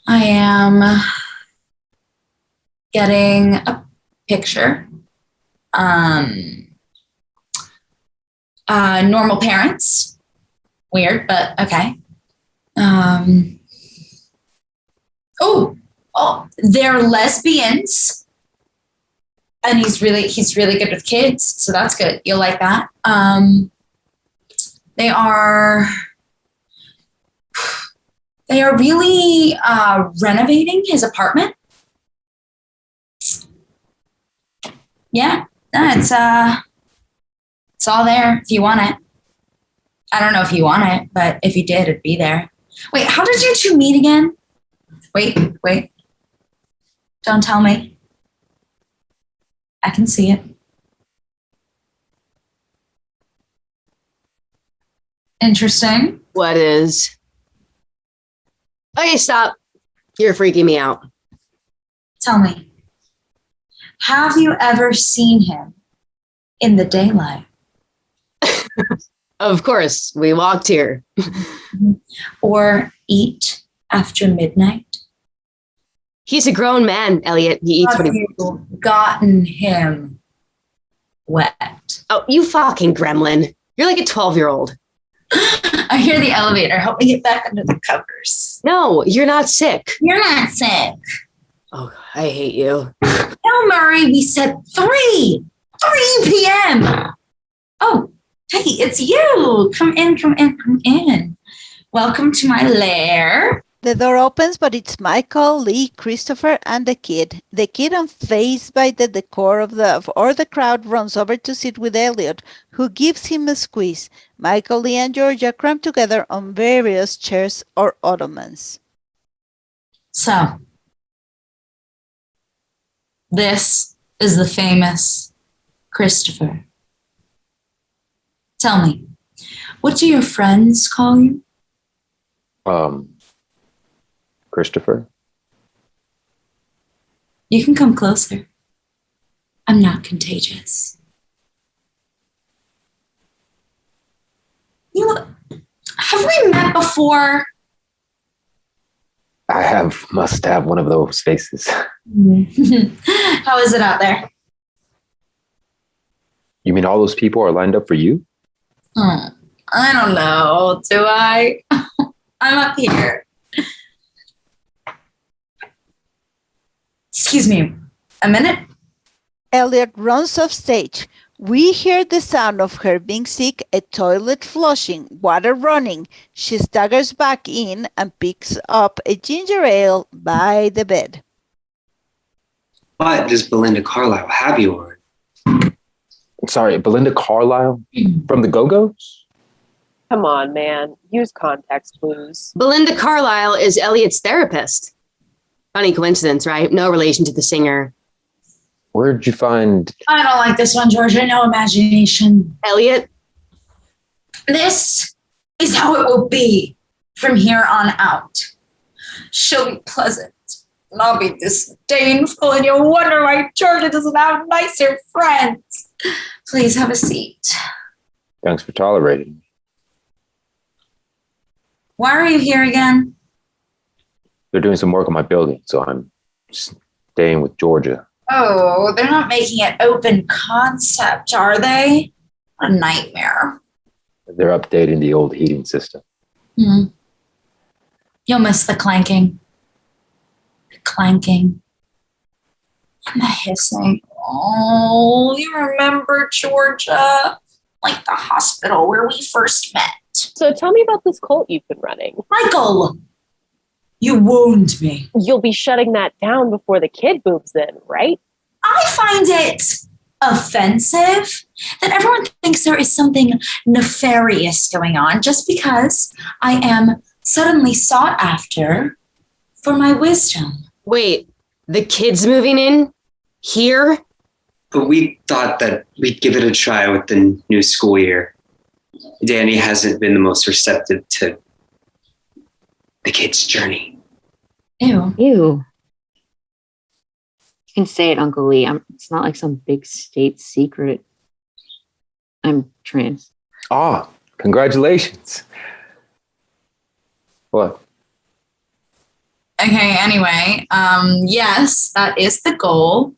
I am getting a picture. Normal parents. Weird, but okay. Oh, they're lesbians. And he's really good with kids, so that's good. You'll like that. They are really renovating his apartment. Yeah, it's all there if you want it. I don't know if you want it, but if you did, it'd be there. Wait, how did you two meet again? Wait. Don't tell me. I can see it. Interesting. What is? Okay, stop. You're freaking me out. Tell me, have you ever seen him in the daylight? Of course, we walked here. Or eat after midnight? He's a grown man, Elliot. He eats what he wants. Have you gotten him wet? Oh, you fucking gremlin. You're like a 12-year-old. I hear the elevator. Help me get back under the covers. No, you're not sick. You're not sick. Oh, I hate you. No, Murray, we said 3 p.m. Oh, hey, it's you. Come in. Welcome to my lair. The door opens, but it's Michael, Lee, Christopher, and the kid. The kid, unfazed by the decor of the crowd, runs over to sit with Elliot, who gives him a squeeze. Michael, Lee, and Georgia cram together on various chairs or ottomans. So, this is the famous Christopher. Tell me, what do your friends call you? Christopher. You can come closer. I'm not contagious. Have we met before? Must have one of those faces. How is it out there? You mean all those people are lined up for you? I don't know. Do I? I'm up here. Excuse me, a minute? Elliot runs off stage. We hear the sound of her being sick, a toilet flushing, water running. She staggers back in and picks up a ginger ale by the bed. What does Belinda Carlisle have you on? Sorry, Belinda Carlisle from the Go-Go's? Come on, man. Use context clues. Belinda Carlisle is Elliot's therapist. Funny coincidence, right? No relation to the singer. Where'd you find? I don't like this one, Georgia. No imagination. Elliot? This is how it will be from here on out. She'll be pleasant, and I'll be disdainful, and you'll wonder why Georgia doesn't have nicer friends. Please have a seat. Thanks for tolerating me. Why are you here again? They're doing some work on my building, so I'm staying with Georgia. Oh, they're not making it open concept, are they? What a nightmare. They're updating the old heating system. You'll miss the clanking. The clanking. And the hissing. Oh, you remember Georgia? Like the hospital where we first met. So tell me about this cult you've been running. Michael! You wound me. You'll be shutting that down before the kid moves in, right? I find it offensive that everyone thinks there is something nefarious going on just because I am suddenly sought after for my wisdom. Wait, the kid's moving in? Here? But we thought that we'd give it a try with the new school year. Danny hasn't been the most receptive to the kid's journey. Ew. Ew. You can say it, Uncle Lee. It's not like some big state secret. I'm trans. Ah, congratulations. What? Okay, anyway, yes, that is the goal,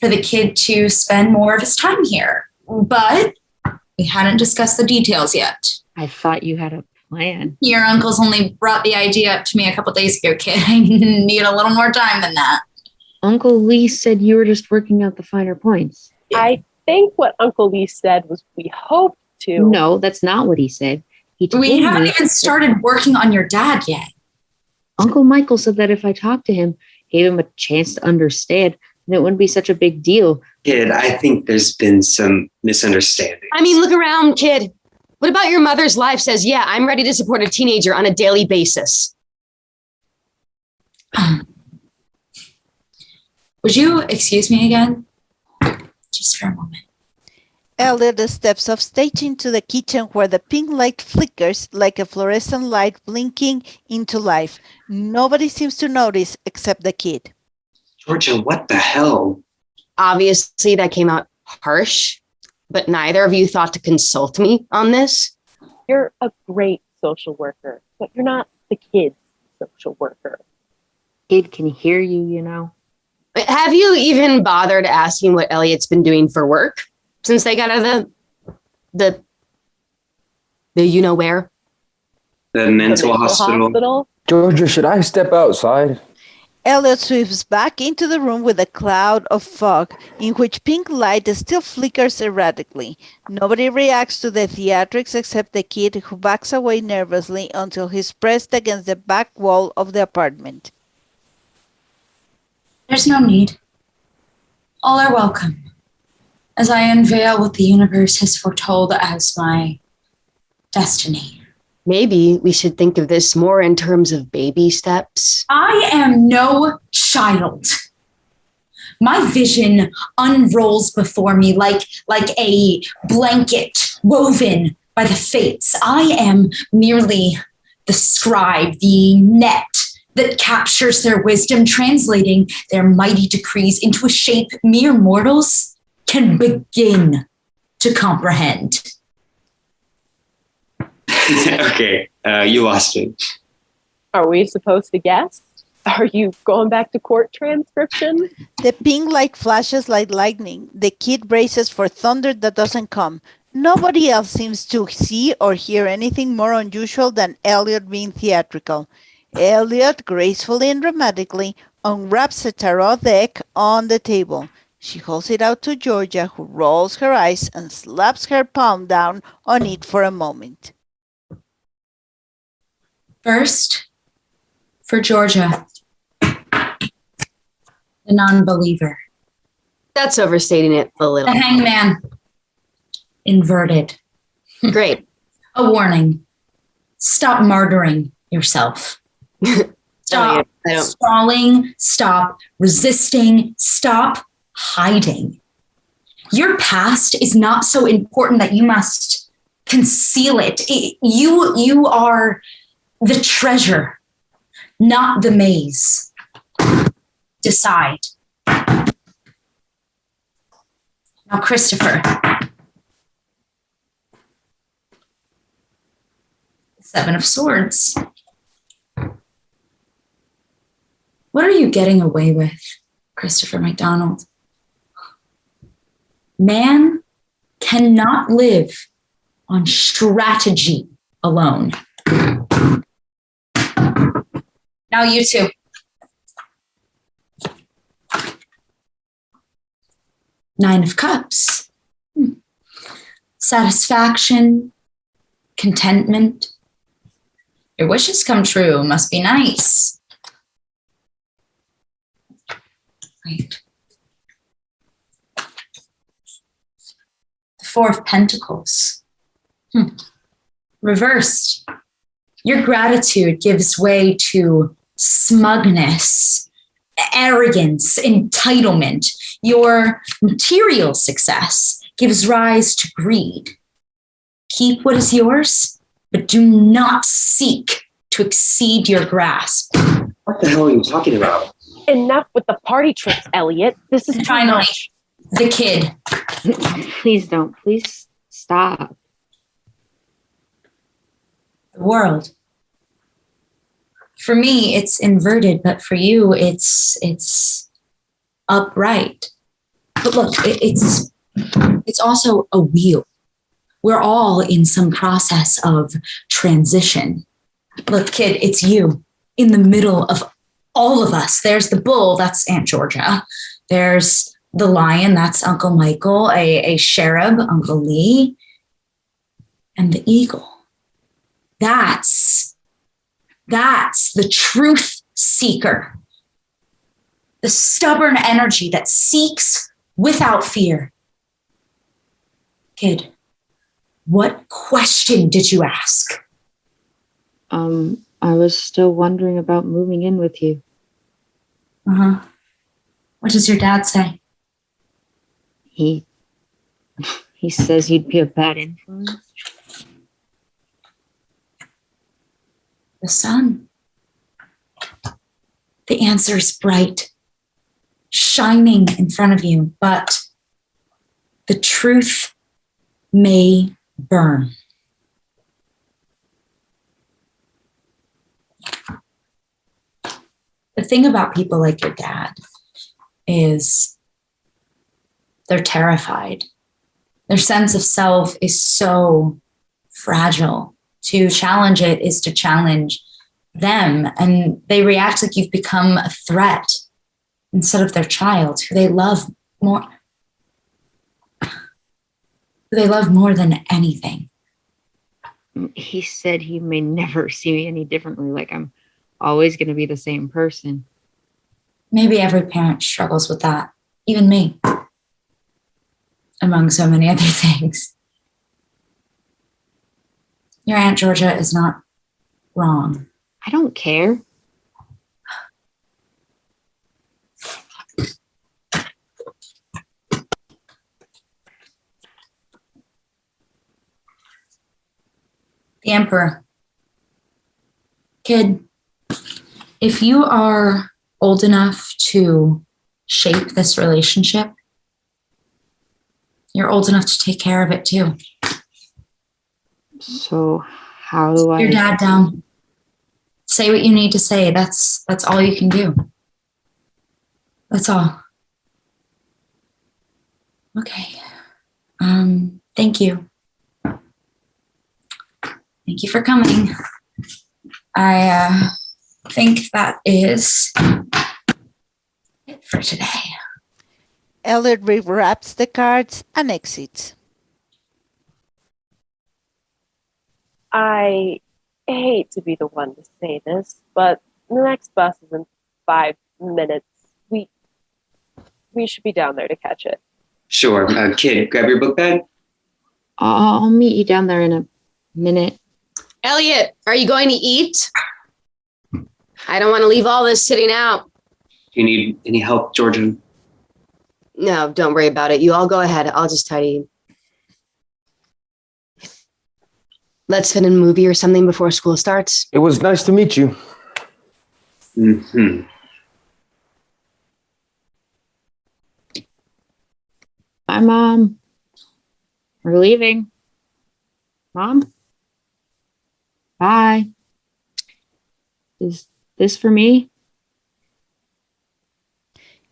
for the kid to spend more of his time here. But we hadn't discussed the details yet. I thought you had a plan. Your uncle's only brought the idea up to me a couple days ago, kid. I need a little more time than that. Uncle Lee said you were just working out the finer points. I think what Uncle Lee said was we hope to. No, that's not what he said. He told We haven't me even started working on your dad yet. Uncle Michael said that if I talked to him, gave him a chance to understand, then it wouldn't be such a big deal. Kid, I think there's been some misunderstanding. I mean, look around, kid. What about your mother's life says, yeah, I'm ready to support a teenager on a daily basis? Would you excuse me again? Just for a moment. Elliot steps off stage into the kitchen where the pink light flickers like a fluorescent light blinking into life. Nobody seems to notice except the kid. Georgia, what the hell? Obviously, that came out harsh, but neither of you thought to consult me on this. You're a great social worker, but you're not the kid's social worker. Kid can hear you, you know. Have you even bothered asking what Elliot's been doing for work since they got out of the you know where? The mental hospital? Georgia, should I step outside? Elliot sweeps back into the room with a cloud of fog in which pink light still flickers erratically. Nobody reacts to the theatrics except the kid, who backs away nervously until he's pressed against the back wall of the apartment. There's no need. All are welcome, as I unveil what the universe has foretold as my destiny. Maybe we should think of this more in terms of baby steps. I am no child. My vision unrolls before me like a blanket woven by the fates. I am merely the scribe, the net that captures their wisdom, translating their mighty decrees into a shape mere mortals can begin to comprehend. Okay, you lost me. Are we supposed to guess? Are you going back to court transcription? The pink light flashes like lightning. The kid braces for thunder that doesn't come. Nobody else seems to see or hear anything more unusual than Elliot being theatrical. Elliot, gracefully and dramatically, unwraps a tarot deck on the table. She holds it out to Georgia, who rolls her eyes and slaps her palm down on it for a moment. First, for Georgia, the non-believer. That's overstating it a little. The hangman, inverted. Great. A warning. stop martyring yourself. Stop Elliot, I don't- stalling, stop resisting, stop hiding. Your past is not so important that you must conceal it. You are the treasure, not the maze. Decide. Now, Christopher. Seven of Swords. What are you getting away with, Christopher McDonald? Man cannot live on strategy alone. Now you two. Nine of Cups. Satisfaction, contentment. Your wishes come true. Must be nice. Right. The Four of Pentacles. Reversed. Your gratitude gives way to smugness, arrogance, entitlement. Your material success gives rise to greed. Keep what is yours, but do not seek to exceed your grasp. What the hell are you talking about? Enough with the party tricks, Elliot. This is too Finally, much. the kid. Please don't. Please stop. The world. For me, it's inverted, but for you, it's upright. But look, it's also a wheel. We're all in some process of transition. Look, kid, it's you in the middle of all of us. There's the bull, that's Aunt Georgia. There's the lion, that's Uncle Michael, a cherub, Uncle Lee, and the eagle. That's the truth seeker. The stubborn energy that seeks without fear. Kid, what question did you ask? I was still wondering about moving in with you. What does your dad say? He says you'd be a bad influence. The sun. The answer is bright, shining in front of you, but the truth may burn. The thing about people like your dad is they're terrified. Their sense of self is so fragile. To challenge it is to challenge them, and they react like you've become a threat instead of their child, who they love more. Who they love more than anything. He said he may never see me any differently, like I'm always going to be the same person. Maybe every parent struggles with that, even me, among so many other things. Your Aunt Georgia is not wrong. I don't care. The Emperor. Kid, if you are old enough to shape this relationship, you're old enough to take care of it too. So how do I... Your dad down. Say what you need to say. That's all you can do. That's all. Okay. Thank you. Thank you for coming. I think that is it for today. Elliot rewraps the cards and exits. I hate to be the one to say this, but the next bus is in 5 minutes. We should be down there to catch it. Sure. Kid, grab your book bag. I'll meet you down there in a minute. Elliot, are you going to eat? I don't want to leave all this sitting out. Do you need any help, Georgia? No, don't worry about it. You all go ahead. I'll just tidy. Let's fit in a movie or something before school starts. It was nice to meet you. Mm-hmm. Bye, Mom. We're leaving. Mom? Bye. Is this for me?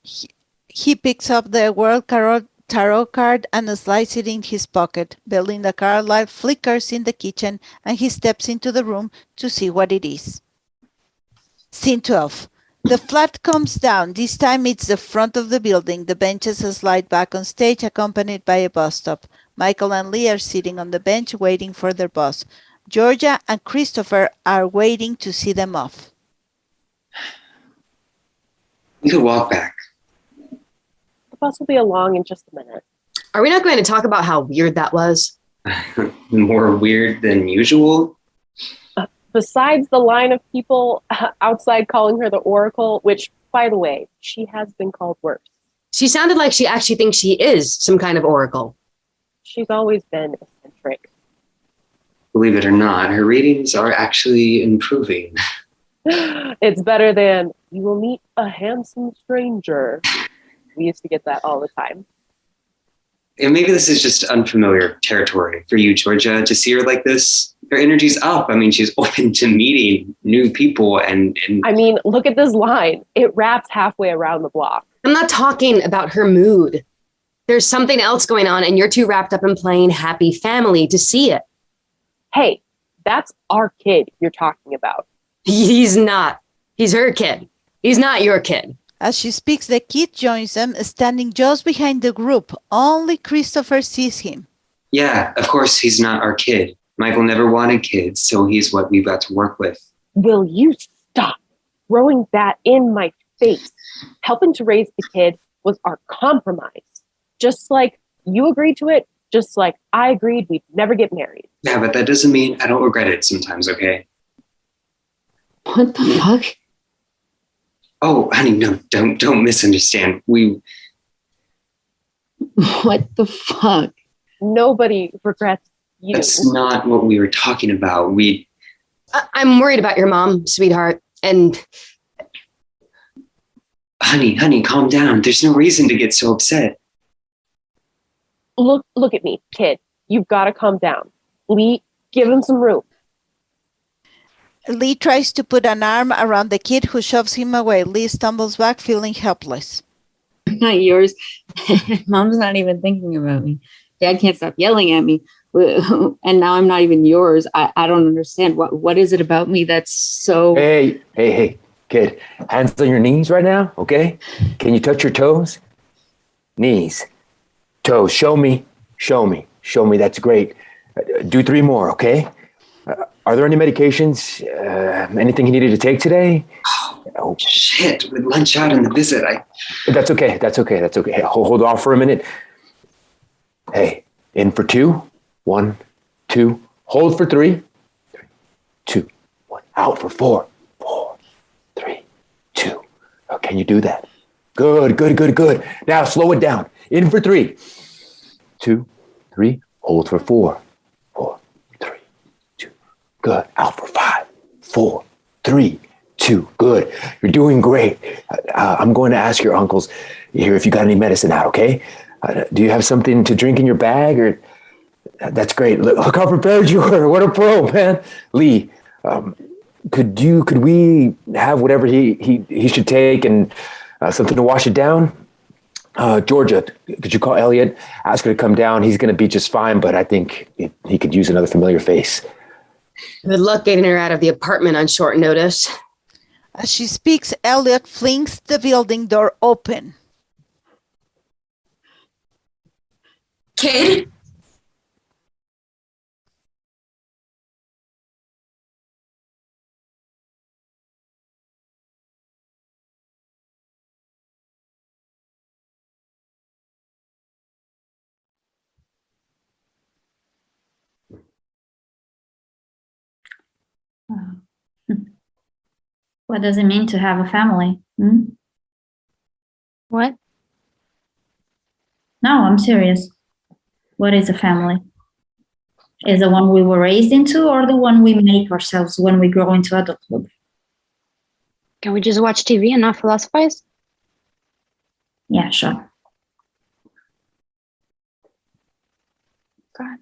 He picks up the World Tarot card and slides it in his pocket. Belinda Carlisle flickers in the kitchen and he steps into the room to see what it is. Scene 12. The flat comes down. This time it's the front of the building. The benches slide back on stage, accompanied by a bus stop. Michael and Lee are sitting on the bench waiting for their bus. Georgia and Christopher are waiting to see them off. We could walk back. The bus will be along in just a minute. Are we not going to talk about how weird that was? More weird than usual. Besides the line of people outside calling her the Oracle, which, by the way, she has been called worse. She sounded like she actually thinks she is some kind of oracle. She's always been eccentric. Believe it or not, her ratings are actually improving. It's better than, you will meet a handsome stranger. We used to get that all the time. And maybe this is just unfamiliar territory for you, Georgia, to see her like this. Her energy's up. I mean, she's open to meeting new people and I mean, look at this line. It wraps halfway around the block. I'm not talking about her mood. There's something else going on, and you're too wrapped up in playing happy family to see it. Hey, that's our kid you're talking about. He's not. He's her kid. He's not your kid. As she speaks, the kid joins them, standing just behind the group. Only Christopher sees him. yeah, of course, he's not our kid. Michael never wanted kids, so he's what we've got to work with. Will you stop throwing that in my face? Helping to raise the kid was our compromise. Just like you agreed to it, just like I agreed we'd never get married. Yeah, but that doesn't mean I don't regret it sometimes, okay? What the fuck? Oh, honey, no, don't misunderstand. What the fuck? Nobody regrets you. That's not what we were talking about. I'm worried about your mom, sweetheart. And Honey, calm down. There's no reason to get so upset. Look at me, kid. You've got to calm down. Lee, give him some room. Lee tries to put an arm around the kid who shoves him away. Lee stumbles back, feeling helpless. Not yours. Mom's not even thinking about me. Dad can't stop yelling at me. And now I'm not even yours. I don't understand. What is it about me that's so... Hey, kid. Hands on your knees right now, okay? Can you touch your toes? Knees. Toes. Show me. That's great. Do 3 more, okay? Are there any medications? Anything you needed to take today? Oh, shit. With lunch out and the visit, That's okay. Hey, hold off for a minute. Hey, in for 2. 1, 2. Hold for 3. 3, 2, 1. Out for 4. 4, 3, 2. Oh, can you do that? Good. Now slow it down. In for 3. 2, 3. Hold for 4. 4, 3, 2. Good. Out for 5. 4, 3, 2. Good. You're doing great. I'm going to ask your uncles here if you got any medicine out, okay? Do you have something to drink in your bag? Or that's great. Look how prepared you were. What a pro, man. Lee, could we have whatever he should take and something to wash it down? Georgia, could you call Elliot? Ask her to come down. He's going to be just fine, but I think he could use another familiar face. good luck getting her out of the apartment on short notice. As she speaks, Elliot flings the building door open. Kid? What does it mean to have a family? Hmm? What? No, I'm serious. What is a family? Is the one we were raised into or the one we make ourselves when we grow into adulthood? Can we just watch TV and not philosophize? Yeah, sure. God,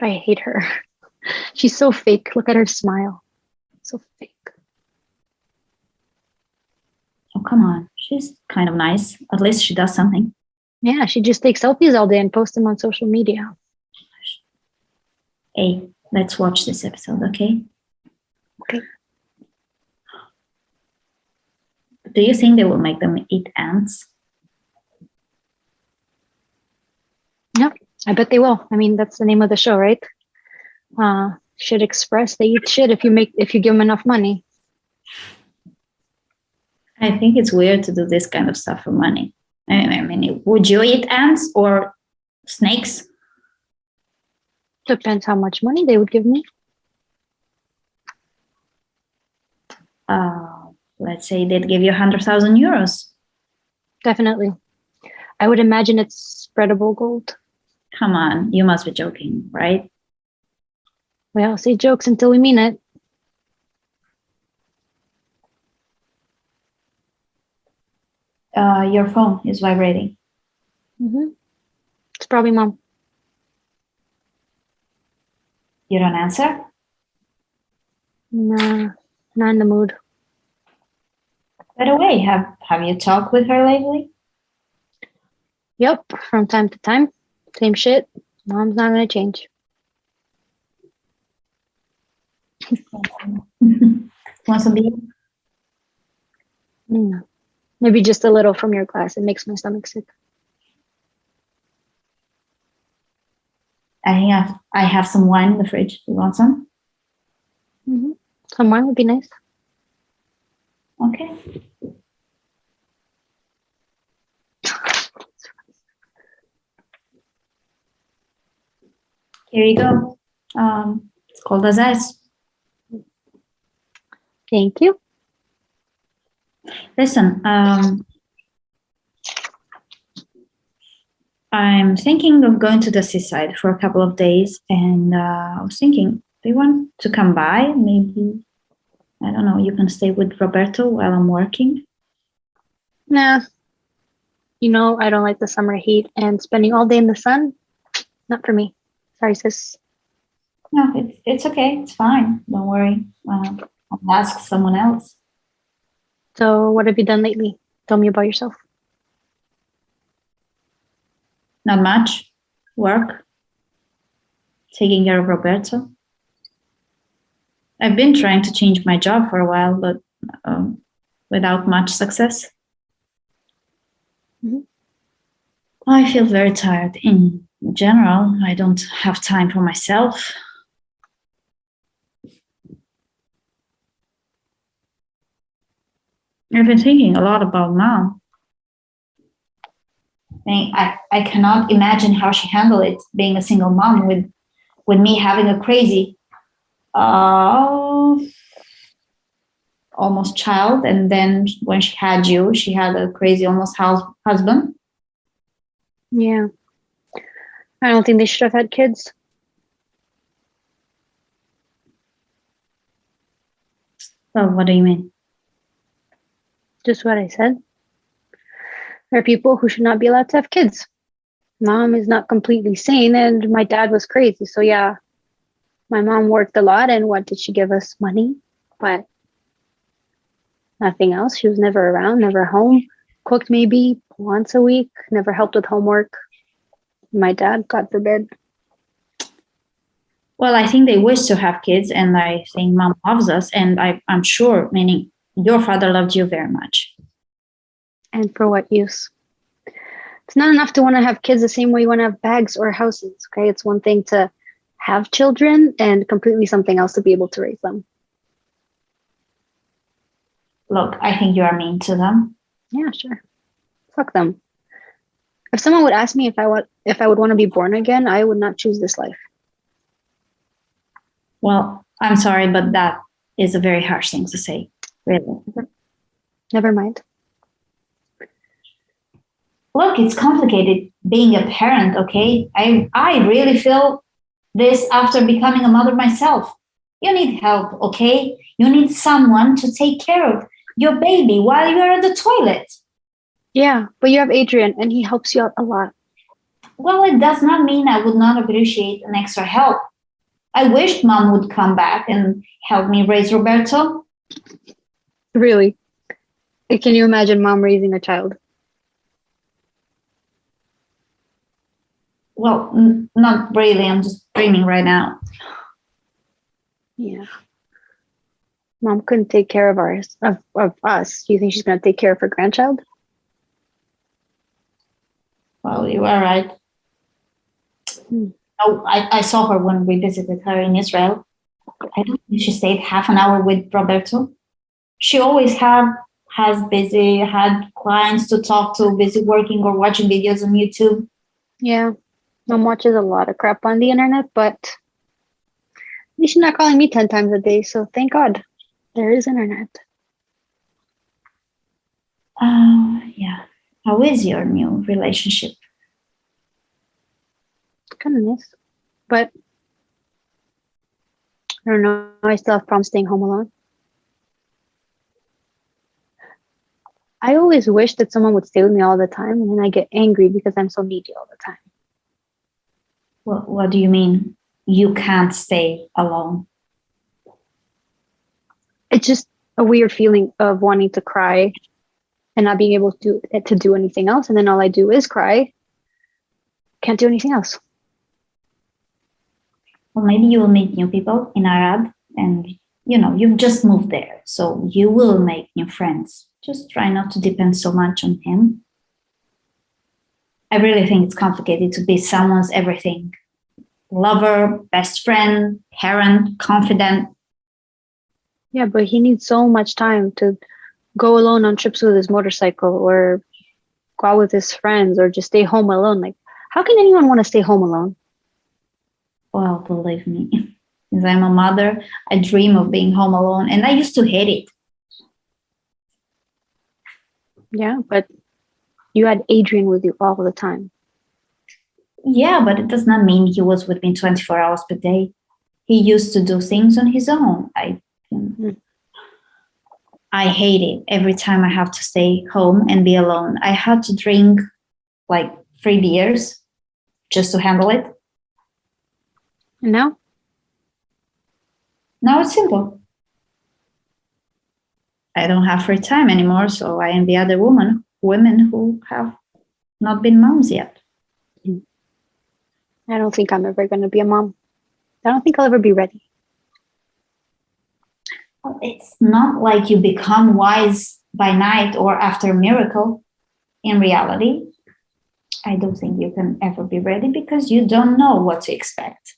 I hate her. She's so fake. Look at her smile. So fake. Oh, come on. She's kind of nice. At least she does something. Yeah, she just takes selfies all day and posts them on social media. Hey, let's watch this episode, okay? Okay. Do you think they will make them eat ants? Yeah, I bet they will. I mean, that's the name of the show, right? Shit Express. They eat shit if you give them enough money. I think it's weird to do this kind of stuff for money. I mean, would you eat ants or snakes? Depends how much money they would give me. Let's say they'd give you 100,000 euros. Definitely. I would imagine it's spreadable gold. Come on, you must be joking, right? We all say jokes until we mean it. Your phone is vibrating. Mm-hmm. It's probably Mom. You don't answer? Nah, not in the mood. By the way, have you talked with her lately? Yep, from time to time. Same shit. Mom's not gonna change. Want some beer? Maybe just a little from your glass. It makes my stomach sick. I think I have some wine in the fridge. You want some? Mm-hmm. Some wine would be nice. Okay. Here you go. It's cold as ice. Thank you. Listen, I'm thinking of going to the seaside for a couple of days, and I was thinking, do you want to come by? Maybe, I don't know, you can stay with Roberto while I'm working. Nah. You know, I don't like the summer heat, and spending all day in the sun, not for me. Sorry, sis. No, it's okay. It's fine. Don't worry. I'll ask someone else. So what have you done lately? Tell me about yourself. Not much. Work. Taking care of Roberto. I've been trying to change my job for a while, but without much success. Mm-hmm. I feel very tired. In general, I don't have time for myself. I've been thinking a lot about Mom. I cannot imagine how she handled it, being a single mom with me having a crazy almost child, and then when she had you, she had a crazy almost husband. Yeah. I don't think they should have had kids. So what do you mean? Just what I said. There are people who should not be allowed to have kids. Mom is not completely sane, and my dad was crazy. So yeah, my mom worked a lot, and what did she give us? Money? But nothing else. She was never around, never home. Cooked maybe once a week, never helped with homework. My dad, God forbid. Well, I think they wish to have kids, and I think Mom loves us, and I'm sure, meaning your father loved you very much. And for what use? It's not enough to want to have kids the same way you want to have bags or houses, okay? It's one thing to have children and completely something else to be able to raise them. Look, I think you are mean to them. Yeah, sure. Fuck them. If someone would ask me if I would want to be born again, I would not choose this life. Well, I'm sorry, but that is a very harsh thing to say. Really. Never mind. Look, it's complicated being a parent, okay? I really feel this after becoming a mother myself. You need help, okay? You need someone to take care of your baby while you're at the toilet. Yeah, but you have Adrian and he helps you out a lot. Well, it does not mean I would not appreciate an extra help. I wished mom would come back and help me raise Roberto. Really? Can you imagine mom raising a child? Well, not really. I'm just dreaming right now. Yeah. Mom couldn't take care of us. Do you think she's going to take care of her grandchild? Well, you are right. Oh, I saw her when we visited her in Israel. I don't think she stayed half an hour with Roberto. She always had clients to talk to, busy working or watching videos on YouTube. Yeah. Mom watches a lot of crap on the internet, but at least she's not calling me 10 times a day, so thank God there is internet. Yeah. How is your new relationship? Kind of nice. But I don't know. I still have problems staying home alone. I always wish that someone would stay with me all the time, and then I get angry because I'm so needy all the time. What do you mean? You can't stay alone? It's just a weird feeling of wanting to cry and not being able to do anything else. And then all I do is cry. Can't do anything else. Well, maybe you will meet new people in Arad, and you've just moved there, so you will make new friends. Just try not to depend so much on him. I really think it's complicated to be someone's everything. Lover, best friend, parent, confidant. Yeah, but he needs so much time to go alone on trips with his motorcycle or go out with his friends or just stay home alone. Like, how can anyone want to stay home alone? Well, believe me, as I'm a mother, I dream of being home alone, and I used to hate it. Yeah, but you had Adrian with you all the time. Yeah, but it does not mean he was with me 24 hours per day. He used to do things on his own. I hate it every time I have to stay home and be alone. I had to drink like 3 beers just to handle it. And now? Now it's simple. I don't have free time anymore, so I envy other women who have not been moms yet. I don't think I'm ever going to be a mom. I don't think I'll ever be ready. Well, it's not like you become wise by night or after a miracle. In reality, I don't think you can ever be ready because you don't know what to expect.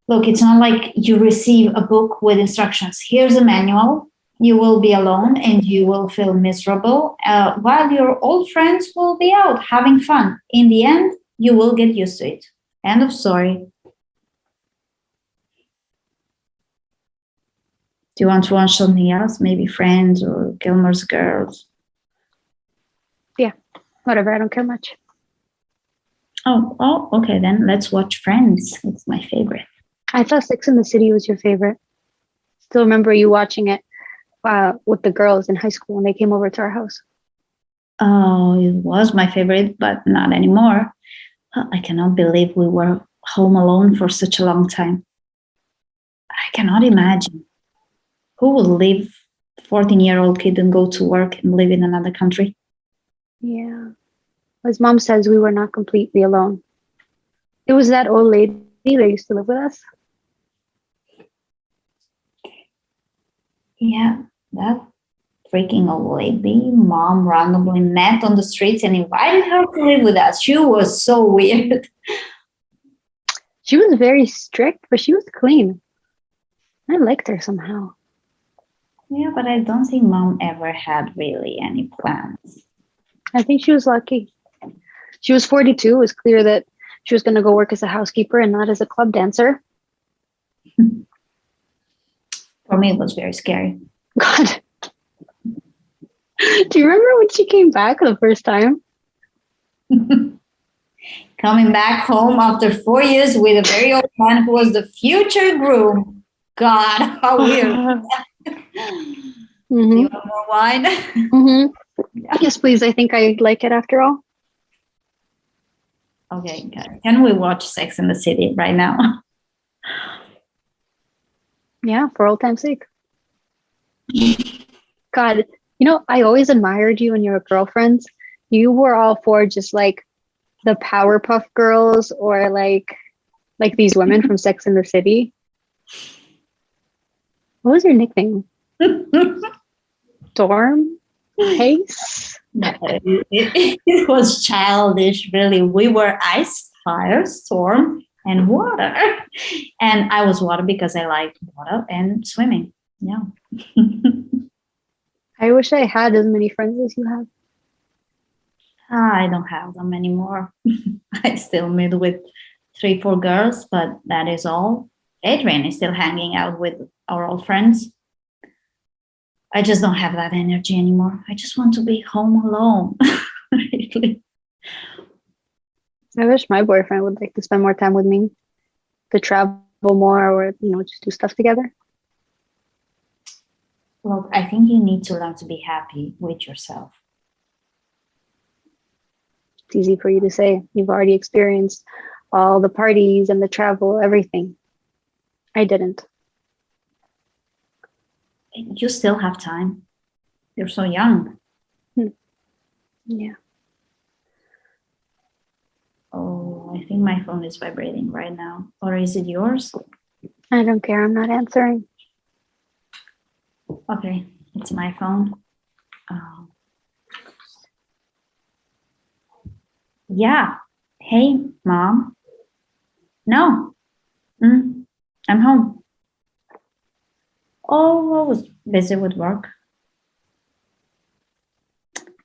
Look, it's not like you receive a book with instructions. Here's a manual. You will be alone and you will feel miserable while your old friends will be out having fun. In the end, you will get used to it. End of story. Do you want to watch something else? Maybe Friends or Gilmore's Girls? Yeah, whatever. I don't care much. Oh, okay. Then let's watch Friends. It's my favorite. I thought Sex and the City was your favorite. Still remember you watching it with the girls in high school when they came over to our house. Oh, it was my favorite, but not anymore. I cannot believe we were home alone for such a long time. I cannot imagine. Who will leave 14-year-old kid and go to work and live in another country? Yeah. As mom says, we were not completely alone. It was that old lady that used to live with us. Yeah, that freaking old lady mom randomly met on the streets and invited her to live with us. She was so weird. She was very strict, but she was clean. I liked her somehow. Yeah, but I don't think mom ever had really any plans. I think she was lucky. She was 42. It was clear that she was going to go work as a housekeeper and not as a club dancer. For me, it was very scary. God. Do you remember when she came back the first time? Coming back home after 4 years with a very old man who was the future groom. God, how weird. Mm-hmm. You want more wine? Mm-hmm. Yes, please. I think I like it after all. Okay, can we watch Sex and the City right now? Yeah, for old time's sake. God, I always admired you and your girlfriends. You were all for just like the Powerpuff Girls or like these women from Sex and the City. What was your nickname? Storm? Ice? No, it was childish, really. We were ice, fire, storm, and water. And I was water because I liked water and swimming. Yeah. I wish I had as many friends as you have. I don't have them anymore. I still meet with 3-4 girls, but that is all. Adrian is still hanging out with our old friends. I just don't have that energy anymore. I just want to be home alone. Really. I wish my boyfriend would like to spend more time with me, to travel more, or just do stuff together. Look, I think you need to learn to be happy with yourself. It's easy for you to say. You've already experienced all the parties and the travel, everything. I didn't. You still have time. You're so young. Yeah. Oh, I think my phone is vibrating right now. Or is it yours? I don't care. I'm not answering. Okay, it's my phone. Yeah. Hey, Mom. No. I'm home. Oh, I was busy with work.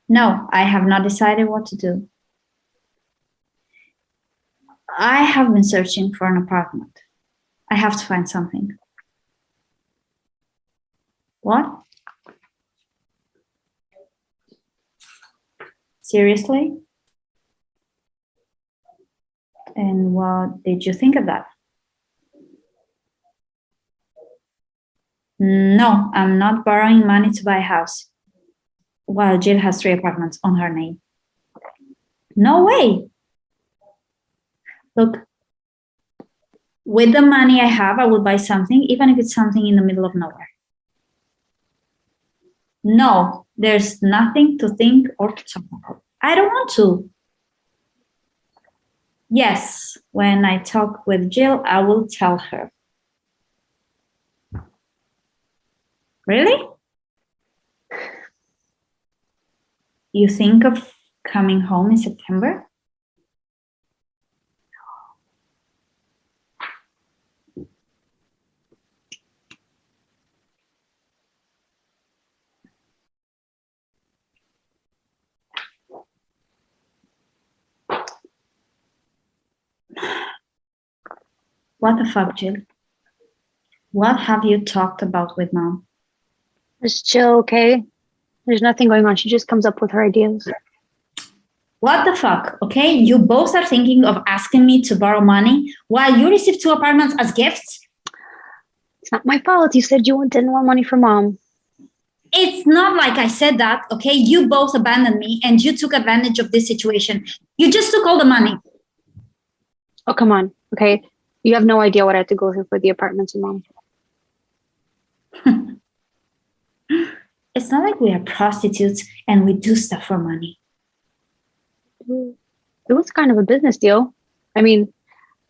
No, I have not decided what to do. I have been searching for an apartment. I have to find something. What? Seriously? And what did you think of that? No, I'm not borrowing money to buy a house. While Jill has 3 apartments on her name. No way. Look, with the money I have, I will buy something, even if it's something in the middle of nowhere. No, there's nothing to think or to talk about. I don't want to. Yes, when I talk with Jill, I will tell her. Really? You think of coming home in September? What the fuck, Jill? What have you talked about with Mom? Is Jill okay? There's nothing going on. She just comes up with her ideas. What the fuck, okay? You both are thinking of asking me to borrow money while you receive 2 apartments as gifts? It's not my fault. You said you didn't want money from Mom. It's not like I said that, okay? You both abandoned me and you took advantage of this situation. You just took all the money. Oh, come on, okay? You have no idea what I had to go through for the apartments with Mom. It's not like we are prostitutes and we do stuff for money. It was kind of a business deal. I mean,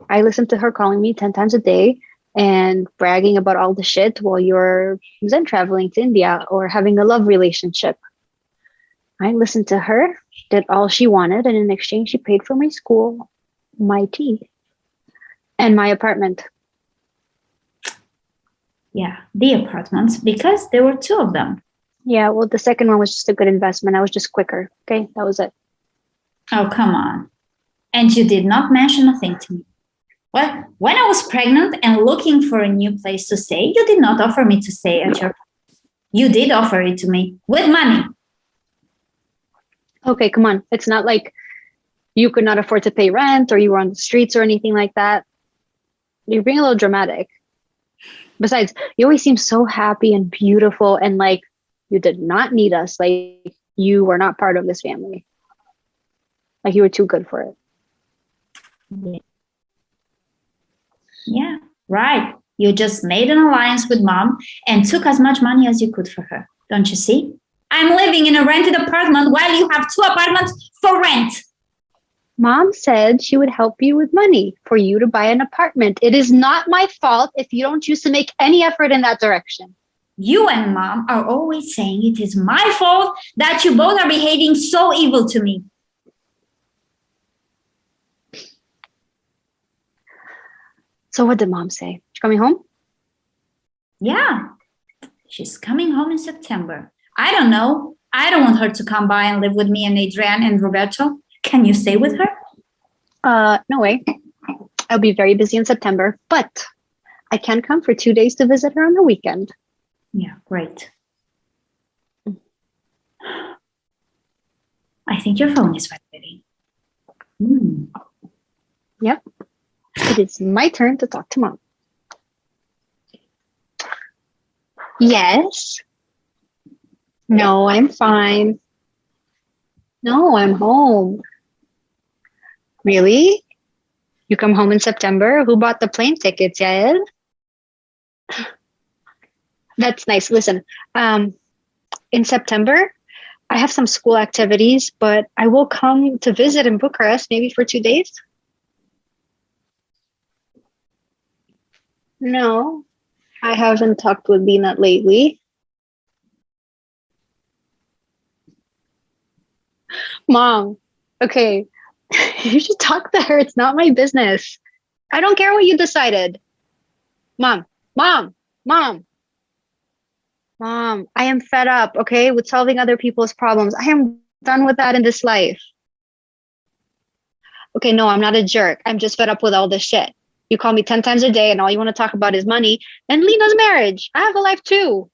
I listened to her calling me 10 times a day and bragging about all the shit while you're then traveling to India or having a love relationship. I listened to her, did all she wanted, and in exchange, she paid for my school, my tea, and my apartment. Yeah, the apartments, because there were 2 of them. Yeah, well, the second one was just a good investment. I was just quicker. Okay, that was it. Oh, come on. And you did not mention a thing to me. Well, when I was pregnant and looking for a new place to stay, you did not offer me to stay at your place. You did offer it to me with money. Okay, come on. It's not like you could not afford to pay rent or you were on the streets or anything like that. You're being a little dramatic. Besides, you always seem so happy and beautiful and like you did not need us. Like you were not part of this family. Like you were too good for it. Yeah, right. You just made an alliance with mom and took as much money as you could for her. Don't you see? I'm living in a rented apartment while you have 2 apartments for rent. Mom said she would help you with money for you to buy an apartment. It is not my fault if you don't choose to make any effort in that direction. You and mom are always saying it is my fault that you both are behaving so evil to me. So what did mom say? She coming home? Yeah, she's coming home in September. I don't know. I don't want her to come by and live with me and Adrian and Roberto. Can you stay with her? No way. I'll be very busy in September, but I can come for 2 days to visit her on the weekend. Yeah, great. I think your phone is vibrating. Yep. It is my turn to talk to mom. Yes. No, I'm fine. No, I'm home. Really? You come home in September? Who bought the plane tickets, Yael? That's nice. Listen, in September, I have some school activities, but I will come to visit in Bucharest, maybe for 2 days. No, I haven't talked with Lena lately. Mom, okay, you should talk to her. It's not my business. I don't care what you decided. Mom, I am fed up, okay, with solving other people's problems. I am done with that in this life. Okay, no, I'm not a jerk. I'm just fed up with all this shit. You call me 10 times a day and all you want to talk about is money and Lena's marriage. I have a life too.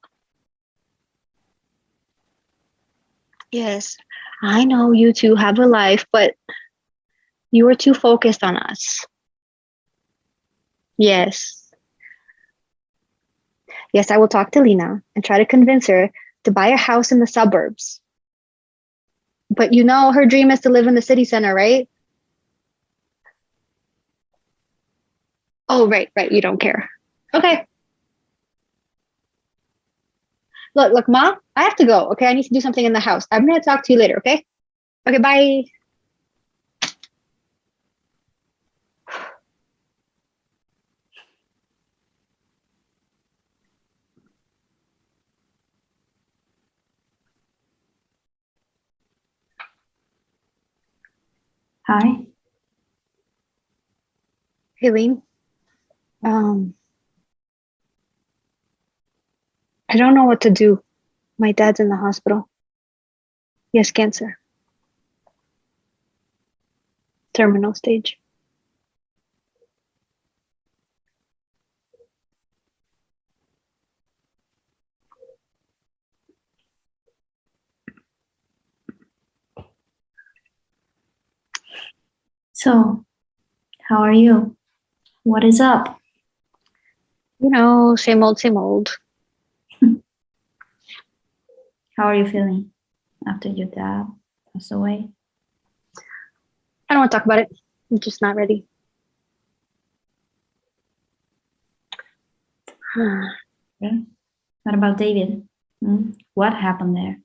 Yes, I know you two have a life, but you are too focused on us. Yes. Yes, I will talk to Lena and try to convince her to buy a house in the suburbs. But you know her dream is to live in the city center, right? Oh, right. You don't care. Okay. Look, Mom, I have to go. Okay, I need to do something in the house. I'm going to talk to you later, okay? Okay, bye. Hi. Aileen, I don't know what to do. My dad's in the hospital. He has cancer. Terminal stage. So, how are you? What is up? You know, same old, same old. How are you feeling after your dad passed away? I don't want to talk about it. I'm just not ready. Okay. What about David? What happened there?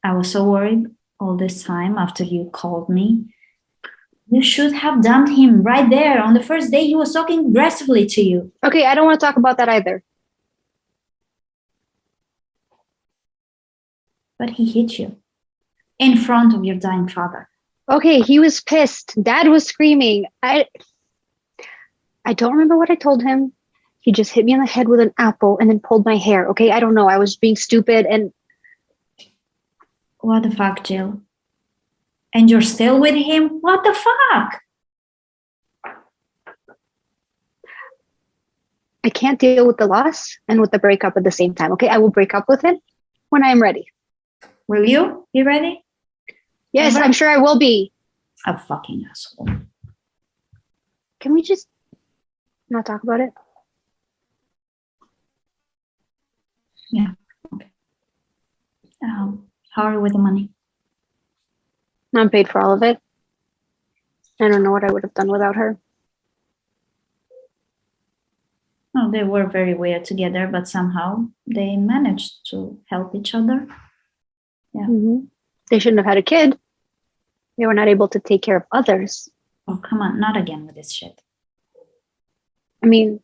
I was so worried all this time after you called me. You should have dumped him right there on the first day he was talking aggressively to you. Okay, I don't want to talk about that either. But he hit you in front of your dying father. Okay, he was pissed. Dad was screaming. I don't remember what I told him. He just hit me on the head with an apple and then pulled my hair. Okay, I don't know. I was being stupid and... What the fuck, Jill? And you're still with him? What the fuck? I can't can't deal with the loss and with the breakup at the same time. Okay, I will break up with him when I am ready. Will you be ready? Yes, I'm sure I will be. A fucking asshole. Can we just not talk about it? Yeah. Okay. How are you with the money? I'm paid for all of it. I don't know what I would have done without her. Oh, they were very weird together, but somehow they managed to help each other. Yeah. Mm-hmm. They shouldn't have had a kid. They were not able to take care of others. Oh, come on, not again with this shit. I mean,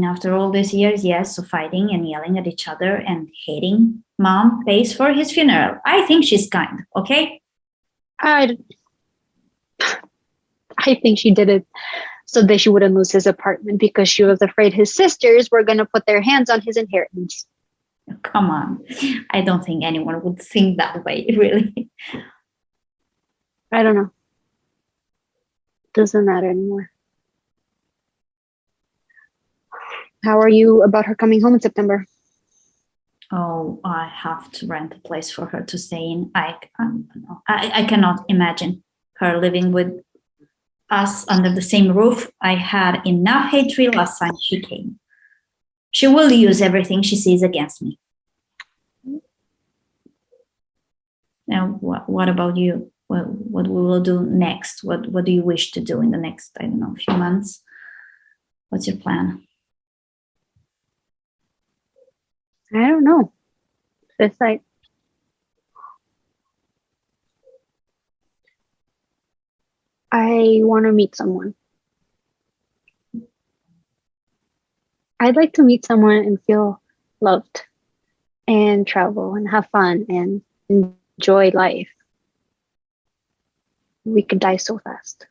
after all these years, yes, of fighting and yelling at each other and hating, Mom pays for his funeral. I think she's kind, okay? I think she did it so that she wouldn't lose his apartment because she was afraid his sisters were going to put their hands on his inheritance. Come on. I don't think anyone would think that way, really. I don't know. Doesn't matter anymore. How are you about her coming home in September? Oh, I have to rent a place for her to stay in. I cannot imagine her living with us under the same roof. I had enough hatred last time she came. She will use everything she sees against me. Now, what about you? What we will do next? What do you wish to do in the next, few months? What's your plan? I don't know. It's like, I want to meet someone. I'd like to meet someone and feel loved and travel and have fun and enjoy life. We could die so fast.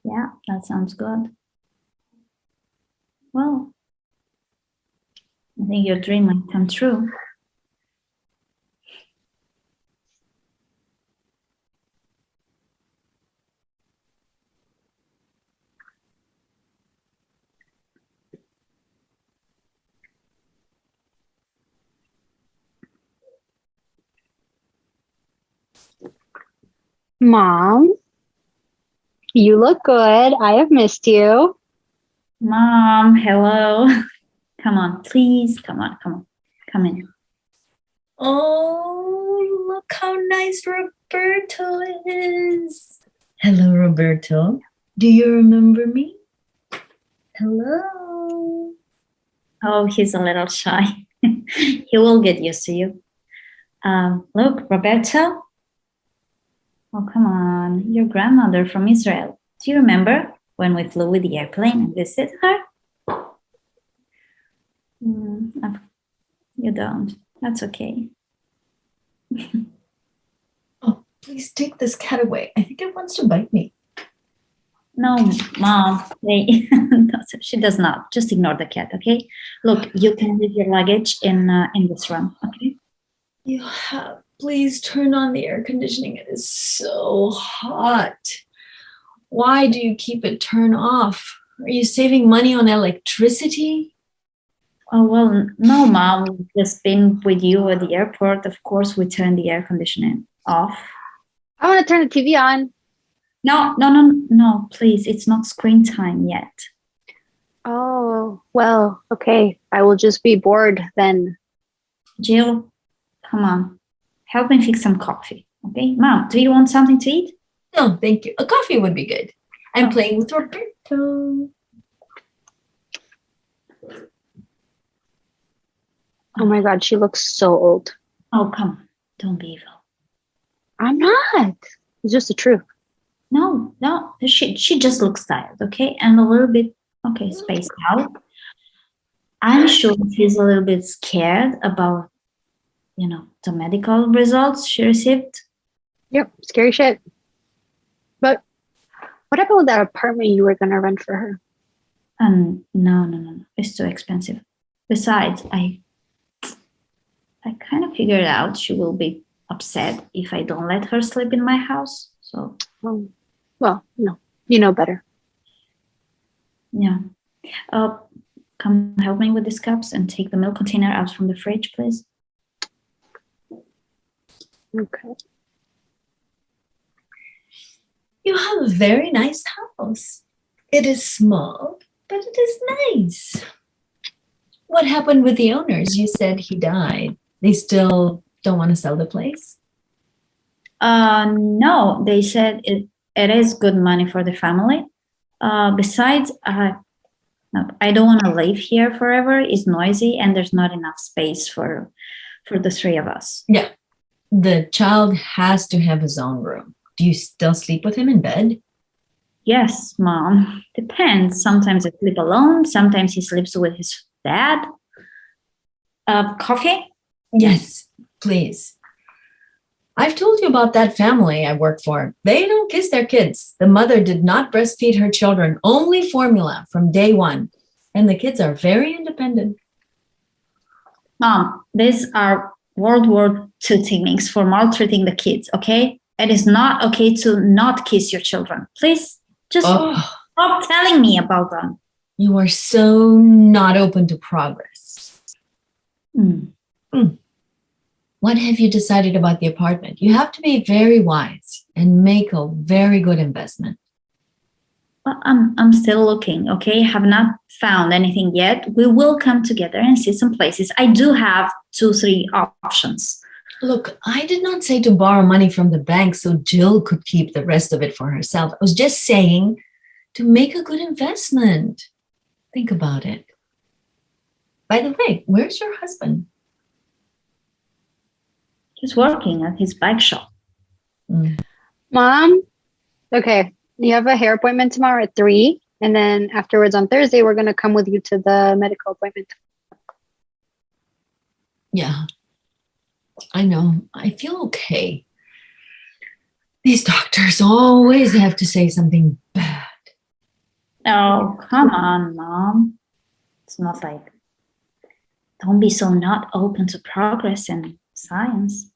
Yeah, that sounds good. Well, I think your dream might come true. Mom, you look good. I have missed you. Mom, hello. Come on, please. Come on. Come in. Oh, look how nice Roberto is. Hello, Roberto. Do you remember me? Hello. Oh, he's a little shy. He will get used to you. Look, Roberto. Oh, come on. Your grandmother from Israel. Do you remember when we flew with the airplane and visited her? You don't. That's okay. Oh, please take this cat away. I think it wants to bite me. No, Mom. Hey. She does not. Just ignore the cat, okay? Look, you can leave your luggage in this room, okay? You have. Please turn on the air conditioning. It is so hot. Why do you keep it turned off? Are you saving money on electricity? Oh, well, no, Mom. We've just been with you at the airport. Of course, we turned the air conditioning off. I want to turn the TV on. No, please. It's not screen time yet. Oh, well, okay. I will just be bored then. Jill, come on. Help me fix some coffee, okay? Mom, do you want something to eat? No, thank you. A coffee would be good. I'm playing with Roberto. Oh my God, she looks so old. Oh, come on. Don't be evil. I'm not. It's just the truth. No. She just looks tired, okay? And a little bit, spaced out. I'm sure she's a little bit scared about, the medical results she received. Yep, scary shit. But what happened with that apartment you were going to rent for her? No. It's too expensive. Besides, I kind of figured out she will be upset if I don't let her sleep in my house. So, well, no, you know better. yeah. Come help me with these cups and take the milk container out from the fridge, please. Okay. You have a very nice house. It is small, but it is nice. What happened with the owners? You said he died. They still don't want to sell the place? No, they said it is good money for the family. Besides, no, I don't want to live here forever. It's noisy and there's not enough space for the three of us. Yeah. The child has to have his own room. Do you still sleep with him in bed? Yes, Mom. Depends. Sometimes I sleep alone. Sometimes he sleeps with his dad. Coffee? Yes, please. I've told you about that family I work for. They don't kiss their kids. The mother did not breastfeed her children, only formula from day one. And the kids are very independent. Mom, these are World War II techniques for maltreating the kids, okay? It is not okay to not kiss your children. Please, just stop telling me about them. You are so not open to progress. What have you decided about the apartment? You have to be very wise and make a very good investment. Well, I'm still looking, okay? Have not found anything yet. We will come together and see some places. I do have 2-3 options. Look, I did not say to borrow money from the bank so Jill could keep the rest of it for herself. I was just saying to make a good investment. Think about it. By the way, where's your husband? He's working at his bike shop. Mom, okay, you have a hair appointment tomorrow at 3. And then afterwards on Thursday, we're going to come with you to the medical appointment. Yeah, I know. I feel okay. These doctors always have to say something bad. Oh, come on, Mom. It's not like, don't be so not open to progress and science.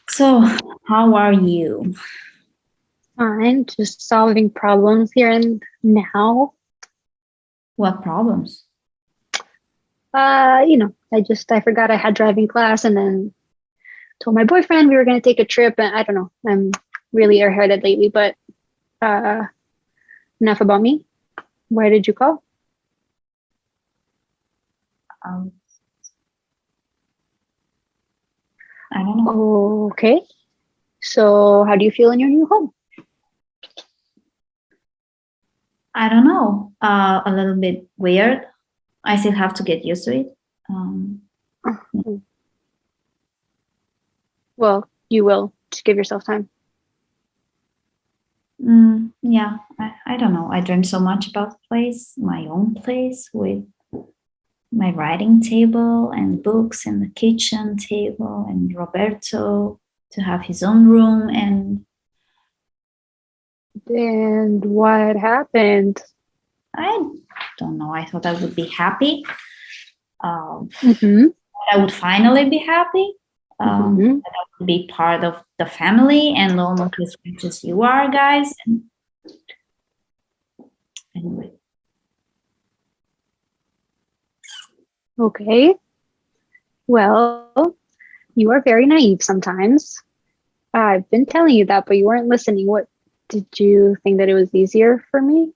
So, how are you? Fine, just solving problems here and now. What problems? I forgot I had driving class and then told my boyfriend we were going to take a trip. And I don't know, I'm really airheaded lately, but enough about me. Why did you call? I don't know. Okay. So how do you feel in your new home? I don't know. A little bit weird. I still have to get used to it. Well, you will. Just give yourself time. Yeah, I don't know. I dream so much about the place, my own place with my writing table and books and the kitchen table and Roberto to have his own room. And what happened? I don't know. I thought I would be happy. I would finally be happy. That I would be part of the family and almost as rich as you are, guys. And anyway. Okay. Well, you are very naive sometimes. I've been telling you that, but you weren't listening. What did you think that it was easier for me?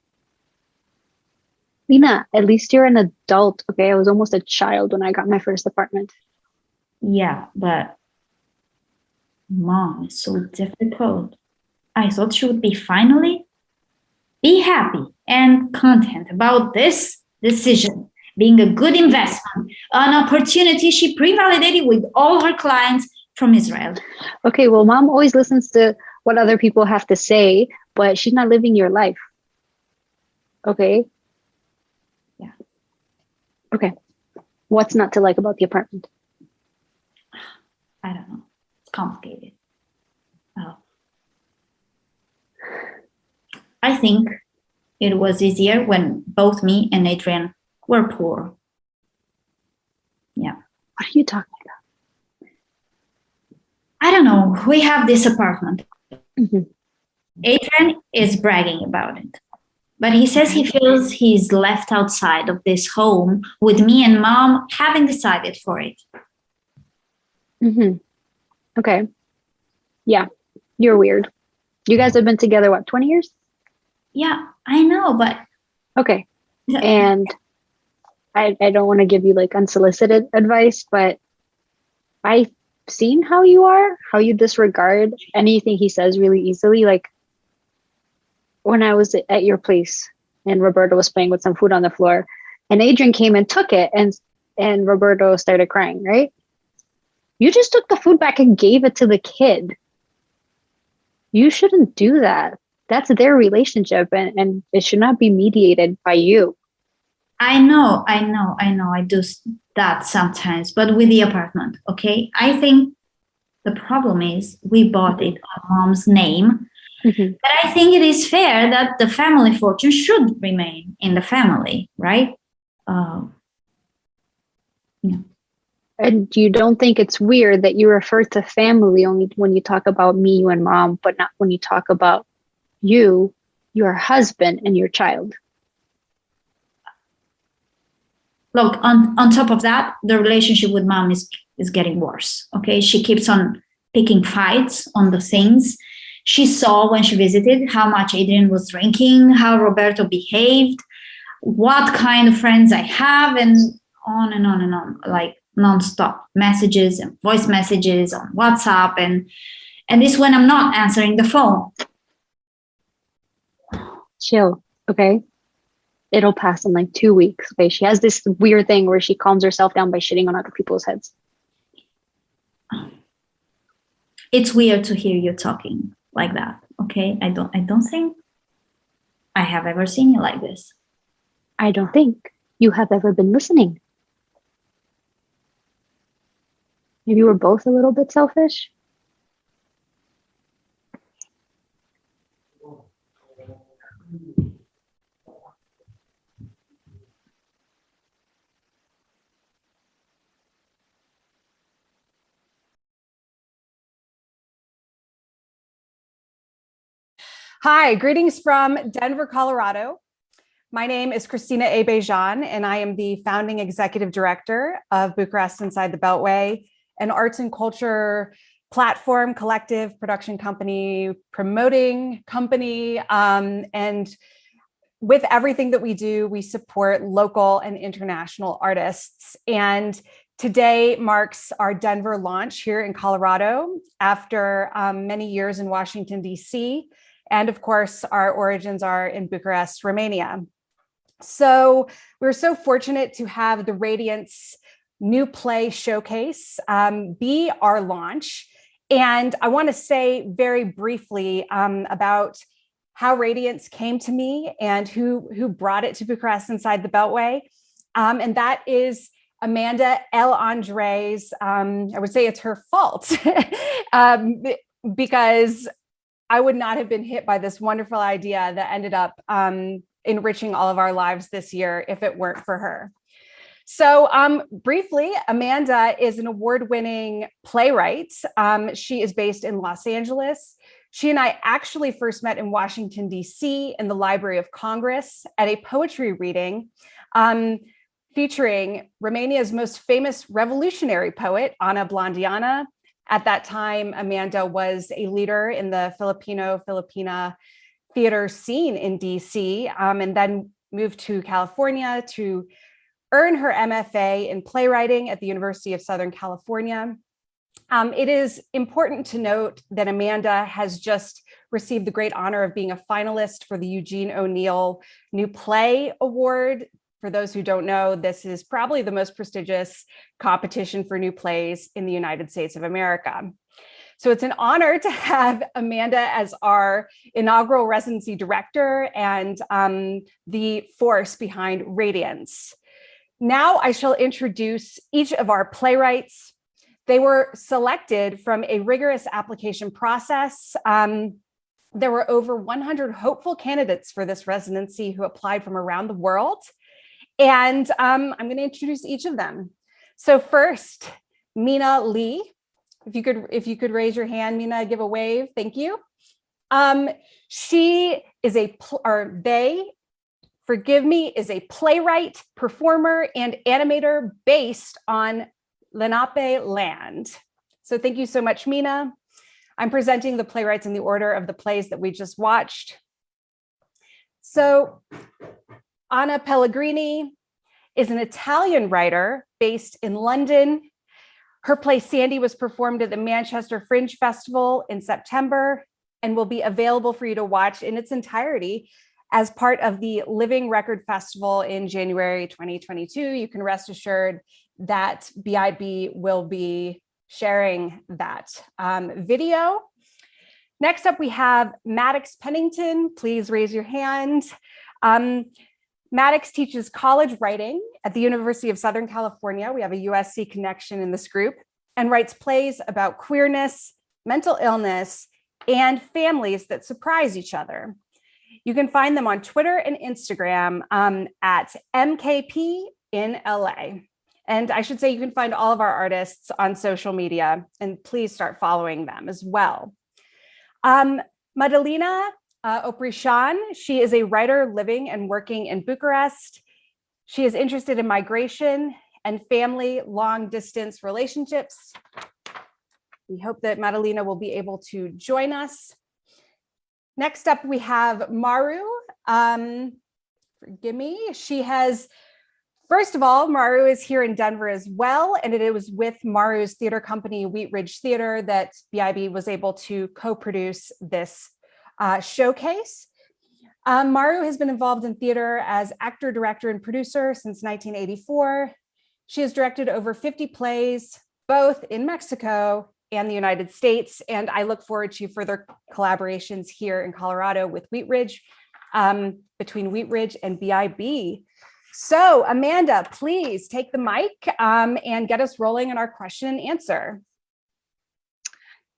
Minna, at least you're an adult, okay? I was almost a child when I got my first apartment. Yeah, but Mom, it's so difficult. I thought she would be finally be happy and content about this decision being a good investment, an opportunity she pre-validated with all her clients from Israel. Okay, well, Mom always listens to what other people have to say, but she's not living your life. Okay? Yeah. Okay. What's not to like about the apartment? I don't know. It's complicated. think it was easier when both me and Adrian were poor. Yeah. What are you talking about? I don't know. We have this apartment. Mm-hmm. Adrian is bragging about it, but he says he feels he's left outside of this home with me and mom having decided for it. Mm-hmm. Okay. Yeah, you're weird. You guys have been together, what, 20 years? Yeah, I know, but... Okay. And I don't want to give you like unsolicited advice, but I've seen how you are, how you disregard anything he says really easily. Like when I was at your place and Roberto was playing with some food on the floor and Adrian came and took it and Roberto started crying, right? You just took the food back and gave it to the kid. You shouldn't do that. That's their relationship and it should not be mediated by you. I know. I do that sometimes, but with the apartment, okay? I think the problem is we bought it on mom's name, mm-hmm. but I think it is fair that the family fortune should remain in the family, right? Yeah. And you don't think it's weird that you refer to family only when you talk about me, you and mom, but not when you talk about you, your husband, and your child? Look, on top of that, the relationship with mom is getting worse, okay? She keeps on picking fights on the things. She saw when she visited how much Adrian was drinking, how Roberto behaved, what kind of friends I have, and on and on and on, like nonstop messages and voice messages on WhatsApp. And this when I'm not answering the phone. Chill, okay? It'll pass in like 2 weeks. Okay, she has this weird thing where she calms herself down by shitting on other people's heads. It's weird to hear you talking like that. Okay, I don't think I have ever seen you like this. I don't think you have ever been listening. Maybe we're both a little bit selfish. Hi, greetings from Denver, Colorado. My name is Christina Abejan, and I am the founding executive director of Bucharest Inside the Beltway, an arts and culture platform, collective, production company, promoting company. And with everything that we do, we support local and international artists. And today marks our Denver launch here in Colorado after many years in Washington, D.C., and of course, our origins are in Bucharest, Romania. So we're so fortunate to have the Radiance new play showcase be our launch. And I want to say very briefly about how Radiance came to me and who brought it to Bucharest Inside the Beltway. And that is Amanda L. Andrei's, I would say it's her fault because I would not have been hit by this wonderful idea that ended up enriching all of our lives this year if it weren't for her. So briefly, Amanda is an award-winning playwright. She is based in Los Angeles. She and I actually first met in Washington, D.C. in the Library of Congress at a poetry reading featuring Romania's most famous revolutionary poet, Ana Blondiana. At that time, Amanda was a leader in the Filipino-Filipina theater scene in DC, and then moved to California to earn her MFA in playwriting at the University of Southern California. It is important to note that Amanda has just received the great honor of being a finalist for the Eugene O'Neill New Play Award. For those who don't know, this is probably the most prestigious competition for new plays in the United States of America. So it's an honor to have Amanda as our inaugural residency director and the force behind Radiance. Now I shall introduce each of our playwrights. They were selected from a rigorous application process There were over 100 hopeful candidates for this residency who applied from around the world. And I'm going to introduce each of them. So first, Minna Lee. If you could raise your hand, Minna, give a wave. Thank you. She is is a playwright, performer, and animator based on Lenape land. So thank you so much, Minna. I'm presenting the playwrights in the order of the plays that we just watched. So Anna Pellegrini is an Italian writer based in London. Her play Sandy was performed at the Manchester Fringe Festival in September and will be available for you to watch in its entirety as part of the Living Record Festival in January 2022. You can rest assured that BIB will be sharing that video. Next up, we have Maddox Pennington. Please raise your hand. Maddox teaches college writing at the University of Southern California. We have a USC connection in this group, and writes plays about queerness, mental illness, and families that surprise each other. You can find them on Twitter and Instagram at MKP in LA. And I should say you can find all of our artists on social media, and please start following them as well. Madalina Oprisan, she is a writer living and working in Bucharest. She is interested in migration and family long distance relationships. We hope that Madalina will be able to join us. Next up, we have Maru. Forgive me. First of all, Maru is here in Denver as well, and it was with Maru's theater company, Wheat Ridge Theater, that BIB was able to co-produce this showcase. Maru has been involved in theater as actor, director, and producer since 1984. She has directed over 50 plays, both in Mexico and the United States, and I look forward to further collaborations here in Colorado with Wheat Ridge, between Wheat Ridge and BIB. So Amanda, please take the mic and get us rolling on our question and answer.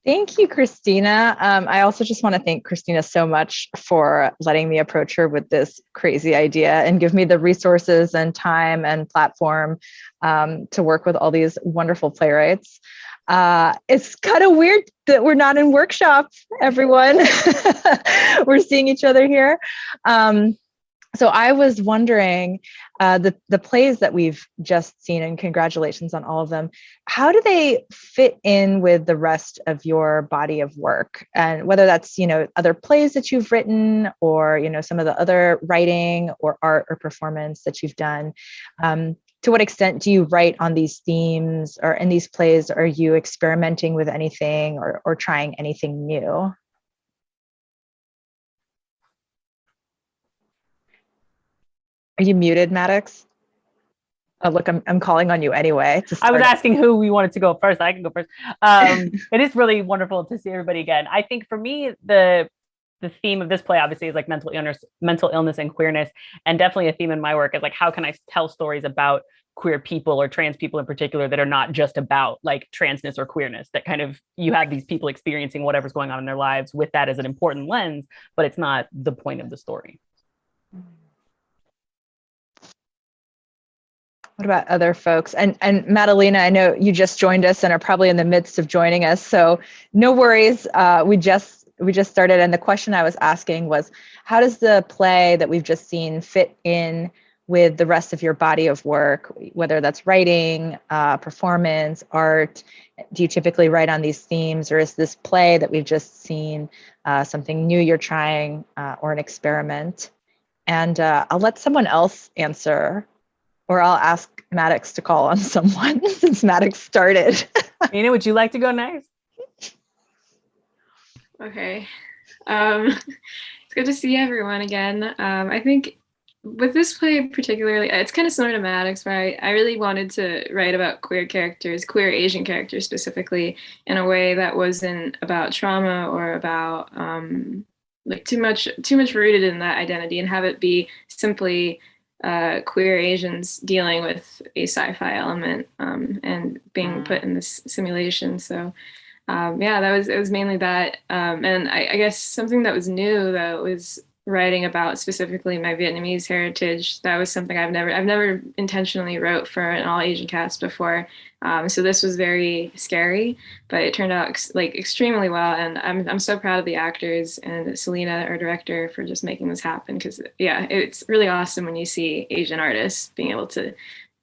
Thank you, Christina. I also just want to thank Christina so much for letting me approach her with this crazy idea and give me the resources and time and platform to work with all these wonderful playwrights. It's kind of weird that we're not in workshop, everyone. We're seeing each other here. So I was wondering, the plays that we've just seen, and congratulations on all of them, how do they fit in with the rest of your body of work? And whether that's, other plays that you've written, or, some of the other writing or art or performance that you've done. To what extent do you write on these themes, or in these plays, are you experimenting with anything or trying anything new? Are you muted, Maddox? Oh, look, I'm calling on you anyway. I was asking who we wanted to go first. I can go first. It is really wonderful to see everybody again. I think for me, the theme of this play obviously is like mental illness and queerness, and definitely a theme in my work is like, how can I tell stories about queer people or trans people in particular that are not just about like transness or queerness, that kind of you have these people experiencing whatever's going on in their lives with that as an important lens, but it's not the point of the story. What about other folks? And Madalina, I know you just joined us and are probably in the midst of joining us, so no worries. We just started, and the question I was asking was, how does the play that we've just seen fit in with the rest of your body of work, whether that's writing, performance, art? Do you typically write on these themes, or is this play that we've just seen something new you're trying, or an experiment? And I'll let someone else answer. Or I'll ask Maddox to call on someone since Maddox started. Minna, would you like to go next? Okay. It's good to see everyone again. I think with this play particularly, it's kind of similar to Maddox, where I really wanted to write about queer characters, queer Asian characters specifically, in a way that wasn't about trauma or about like too much rooted in that identity, and have it be simply queer Asians dealing with a sci-fi element and being put in this simulation. So Yeah, it was mainly that. And I guess something that was new though was writing about specifically my Vietnamese heritage. That was something I've never intentionally wrote for an all Asian cast before. So this was very scary, but it turned out extremely well. And I'm so proud of the actors and Selena, our director, for just making this happen. Because yeah, it's really awesome when you see Asian artists being able to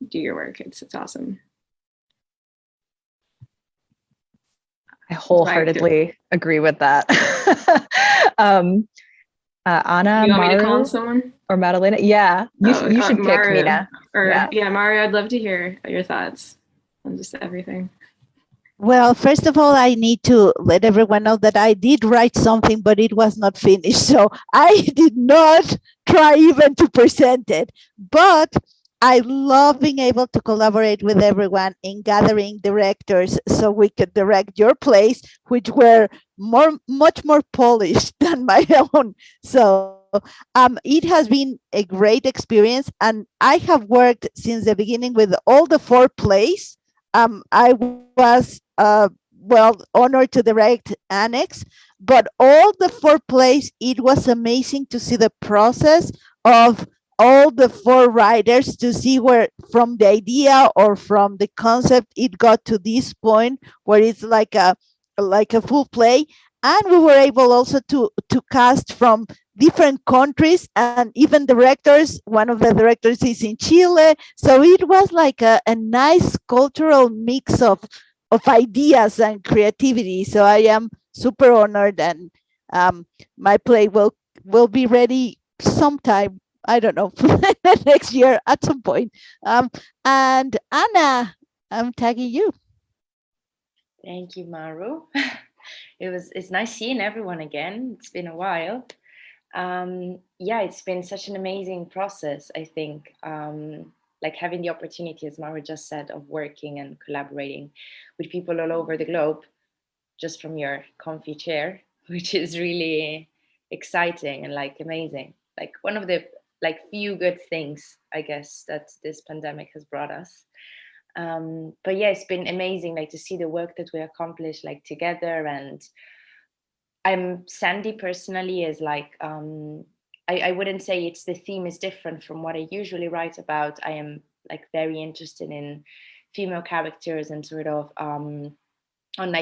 do your work. It's awesome. I wholeheartedly agree with that. Anna, You want me to call Maru, on someone? or Madalina? Yeah, you should pick Maru, Minna. Or Yeah. Maru, I'd love to hear your thoughts on just everything. Well, first of all, I need to let everyone know that I did write something, but it was not finished. So I did not try even to present it. But I love being able to collaborate with everyone in gathering directors so we could direct your plays, which were much more polished than my own. So it has been a great experience. And I have worked since the beginning with all the 4 plays. I was honored to direct ANNEX, but all the 4 plays, it was amazing to see the process of all the 4 writers, to see where from the idea or from the concept it got to this point where it's like a full play. And we were able also to cast from different countries, and even directors. One of the directors is in Chile. So it was like a nice cultural mix of ideas and creativity. So I am super honored, and my play will be ready sometime. I don't know, next year at some point. And Anna, I'm tagging you. Thank you, Maru. It's nice seeing everyone again. It's been a while. Yeah, it's been such an amazing process, I think. Like having the opportunity, as Maru just said, of working and collaborating with people all over the globe, just from your comfy chair, which is really exciting and amazing. Like one of the few good things, I guess, that this pandemic has brought us. But yeah, it's been amazing, to see the work that we accomplished together. And Sandy personally is I wouldn't say the theme is different from what I usually write about. I am very interested in female characters and sort of on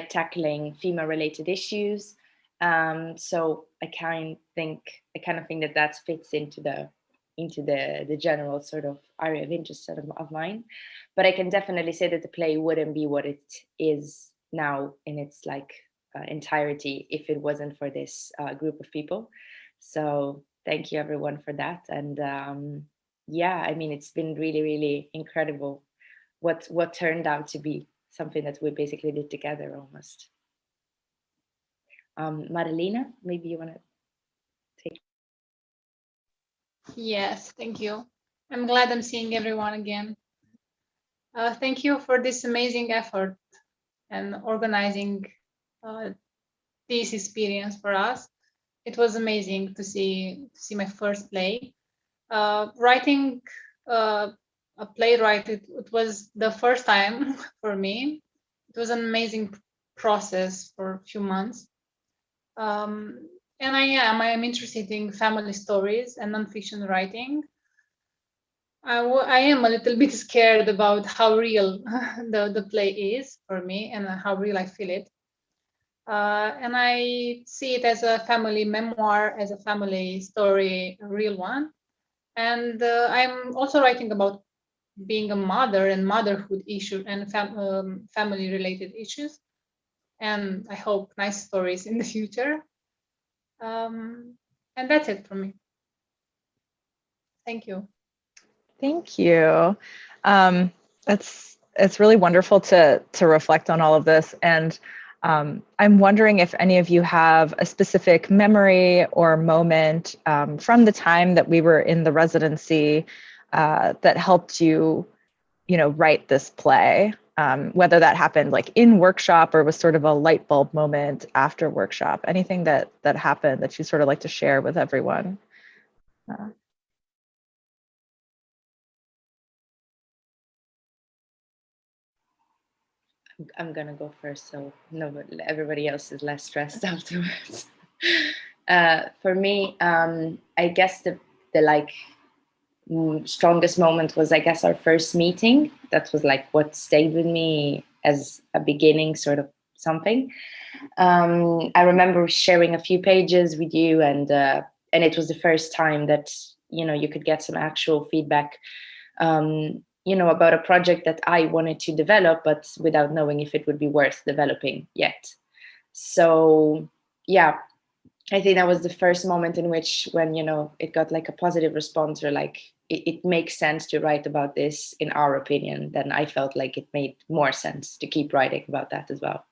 tackling female related issues. So I kind of think that fits into the general sort of area of interest of mine. But I can definitely say that the play wouldn't be what it is now in its entirety if it wasn't for this group of people. So thank you everyone for that. And yeah, I mean, it's been really, really incredible what turned out to be something that we basically did together almost. Madalina, maybe you want to take. Yes, thank you. I'm glad I'm seeing everyone again. Thank you for this amazing effort and organizing this experience for us. It was amazing to see my first play. Writing a playwright, it was the first time for me. It was an amazing process for a few months. And I am interested in family stories and nonfiction writing. I am a little bit scared about how real the play is for me and how real I feel it. And I see it as a family memoir, as a family story, a real one. And I'm also writing about being a mother and motherhood issues and family related issues. And I hope nice stories in the future. And that's it for me. Thank you. Thank you. It's really wonderful to reflect on all of this. And I'm wondering if any of you have a specific memory or moment from the time that we were in the residency that helped you, write this play, whether that happened in workshop or was sort of a light bulb moment after workshop. Anything that happened that you sort of like to share with everyone? I'm gonna go first, so everybody else is less stressed afterwards. For me, I guess the like strongest moment was, I guess, our first meeting. That was like what stayed with me as a beginning, sort of something. I remember sharing a few pages with you, and it was the first time that you could get some actual feedback. About a project that I wanted to develop, but without knowing if it would be worth developing yet. So, yeah, I think that was the first moment in which, when, it got like a positive response, or like it makes sense to write about this, in our opinion, then I felt like it made more sense to keep writing about that as well.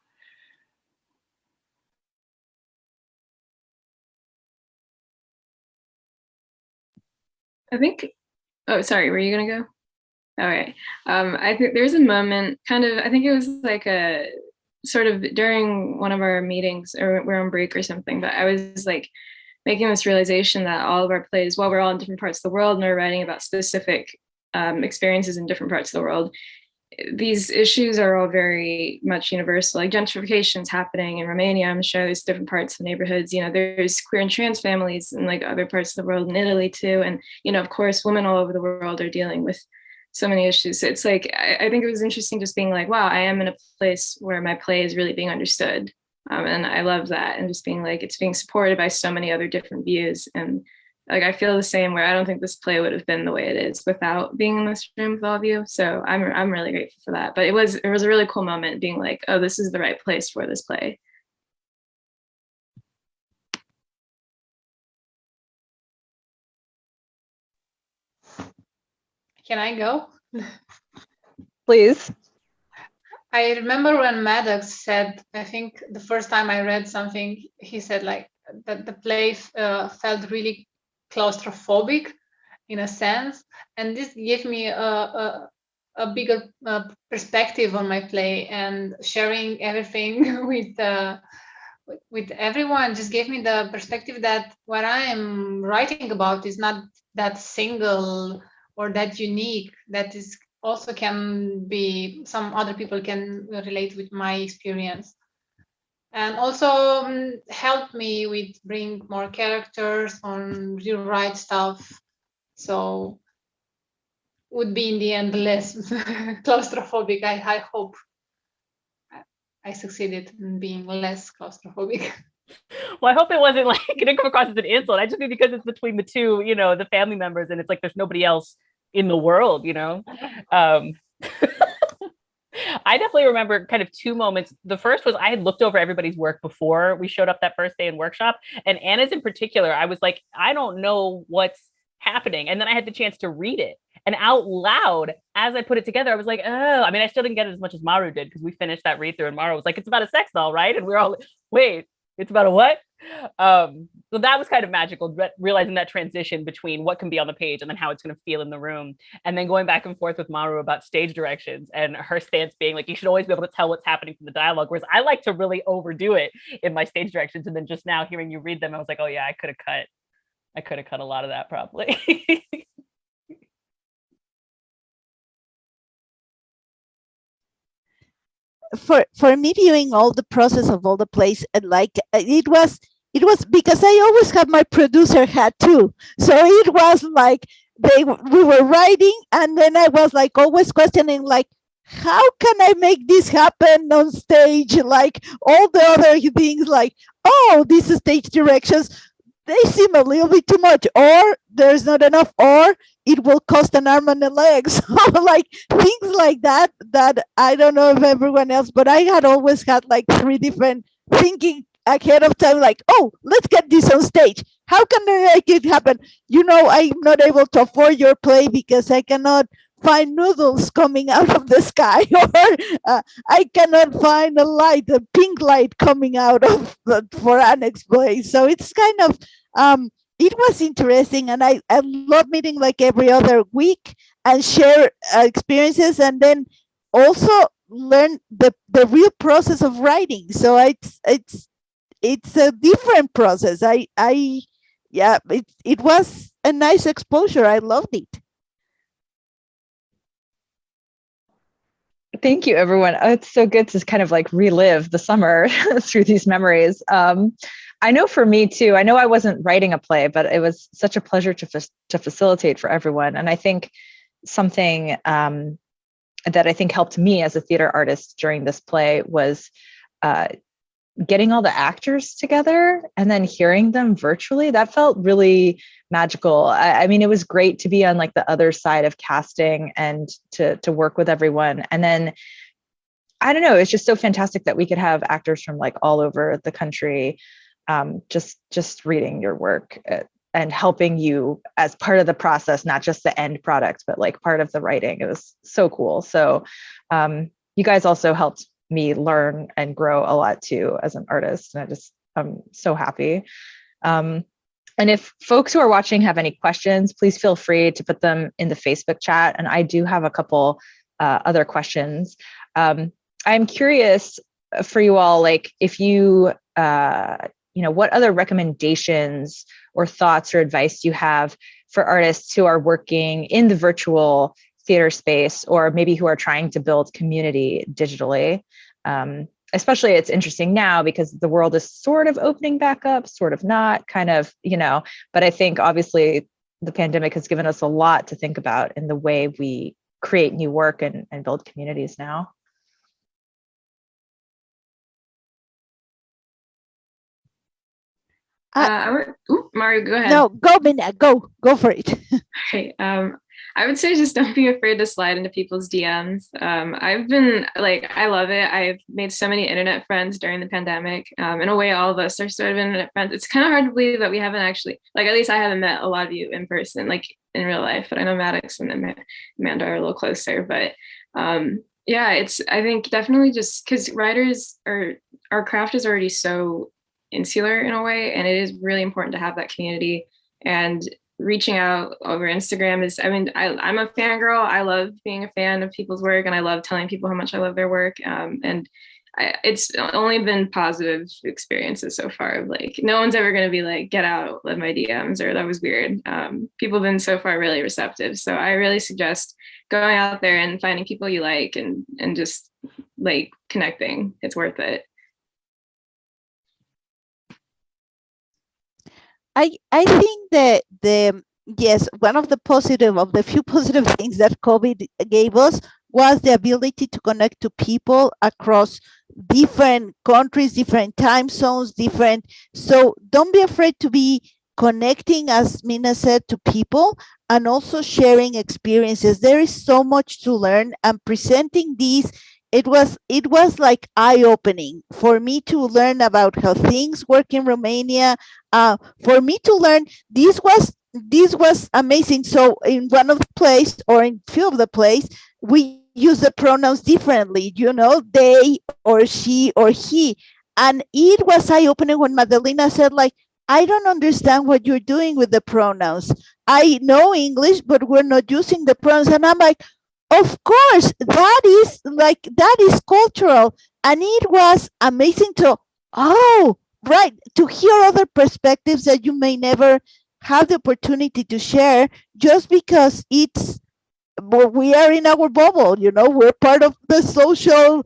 I think, oh, sorry, were you going to go? All right. I think there's a moment, kind of, I think it was like a sort of during one of our meetings, or we're on break or something, but I was like making this realization that all of our plays, while we're all in different parts of the world and we're writing about specific experiences in different parts of the world, these issues are all very much universal. Like gentrification is happening in Romania, I'm sure there's different parts of the neighborhoods, there's queer and trans families in like other parts of the world, in Italy too. And, of course, women all over the world are dealing with so many issues. So it's like, I think it was interesting just being like, wow, I am in a place where my play is really being understood. And I love that. And just being like, it's being supported by so many other different views. And like, I feel the same, where I don't think this play would have been the way it is without being in this room with all of you. So I'm really grateful for that. But it was a really cool moment being like, oh, this is the right place for this play. Can I go? Please. I remember when Maddox said, I think the first time I read something, he said like that the play felt really claustrophobic in a sense. And this gave me a bigger perspective on my play, and sharing everything with everyone just gave me the perspective that what I am writing about is not that single or that unique, that is also can be, some other people can relate with my experience. And also helped me with bring more characters, on rewrite stuff. So would be in the end less claustrophobic. I hope I succeeded in being less claustrophobic. Well, I hope it wasn't like it didn't come across as an insult. I just mean because it's between the two, the family members, and it's like there's nobody else in the world, I definitely remember kind of two moments. The first was I had looked over everybody's work before we showed up that first day in workshop, and Anna's in particular, I was like, I don't know what's happening. And then I had the chance to read it, and out loud, as I put it together, I was like, oh, I mean, I still didn't get it as much as Maru did, because we finished that read through and Maru was like, it's about a sex doll, right? And we were all, wait, it's about a what? So that was kind of magical, realizing that transition between what can be on the page and then how it's going to feel in the room. And then going back and forth with Maru about stage directions, and her stance being like, you should always be able to tell what's happening from the dialogue. Whereas I like to really overdo it in my stage directions. And then just now hearing you read them, I was like, oh yeah, I could have cut a lot of that probably. For me, viewing all the process of all the plays, like it was because I always have my producer hat too, so it was like we were writing, and then I was like always questioning, like, how can I make this happen on stage? Like all the other things, like, oh, these stage directions, they seem a little bit too much, or there's not enough, or it will cost an arm and a leg. So like things like that I don't know if everyone else, but I had always had like three different thinking ahead of time, like, oh, let's get this on stage. How can I make it happen? I'm not able to afford your play because I cannot find noodles coming out of the sky, or I cannot find a pink light coming out of for ANNEX play. So it's kind of it was interesting, and I love meeting like every other week and share experiences, and then also learn the real process of writing. So it's a different process. It was a nice exposure. I loved it. Thank you, everyone. Oh, it's so good to kind of like relive the summer through these memories. I know for me too, I know I wasn't writing a play, but it was such a pleasure to facilitate for everyone. And I think something that I think helped me as a theater artist during this play was getting all the actors together and then hearing them virtually. That felt really magical. I mean, it was great to be on like the other side of casting and to work with everyone. And then I don't know, it's just so fantastic that we could have actors from like all over the country just reading your work and helping you as part of the process, not just the end product, but like part of the writing. It was so cool. So you guys also helped me learn and grow a lot too as an artist. And I'm so happy. And if folks who are watching have any questions, please feel free to put them in the Facebook chat. And I do have a couple other questions. I'm curious for you all, like if you, what other recommendations or thoughts or advice you have for artists who are working in the virtual theater space, or maybe who are trying to build community digitally. Especially it's interesting now because the world is sort of opening back up, sort of not, kind of, but I think obviously the pandemic has given us a lot to think about in the way we create new work and build communities now. Mario, go ahead. No, go, Minna, go for it. Okay. I would say just don't be afraid to slide into people's DMs. I've been like, I love it. I've made so many internet friends during the pandemic. In a way, all of us are sort of internet friends. It's kind of hard to believe that we haven't actually, like, at least I haven't met a lot of you in person, like in real life, but I know Maddox and Amanda are a little closer. But yeah, I think definitely just because our craft is already so insular in a way, and it is really important to have that community. And reaching out over Instagram is, I'm a fangirl. I love being a fan of people's work, and I love telling people how much I love their work. It's only been positive experiences so far of like, no one's ever going to be like, get out of my DMs or that was weird. People have been so far really receptive. So I really suggest going out there and finding people you like and just like connecting. It's worth it. I think that one of the few positive things that COVID gave us was the ability to connect to people across different countries, different time zones, so don't be afraid to be connecting, as Minna said, to people and also sharing experiences. There is so much to learn, and presenting these, it was like eye-opening for me to learn about how things work in Romania. For me to learn, this was amazing. So in one of the plays, or in few of the plays, we use the pronouns differently, they or she or he. And it was eye-opening when Madalina said, like, I don't understand what you're doing with the pronouns. I know English, but we're not using the pronouns. And I'm like, of course, that is cultural. And it was amazing to hear other perspectives that you may never have the opportunity to share, just because we are in our bubble, we're part of the social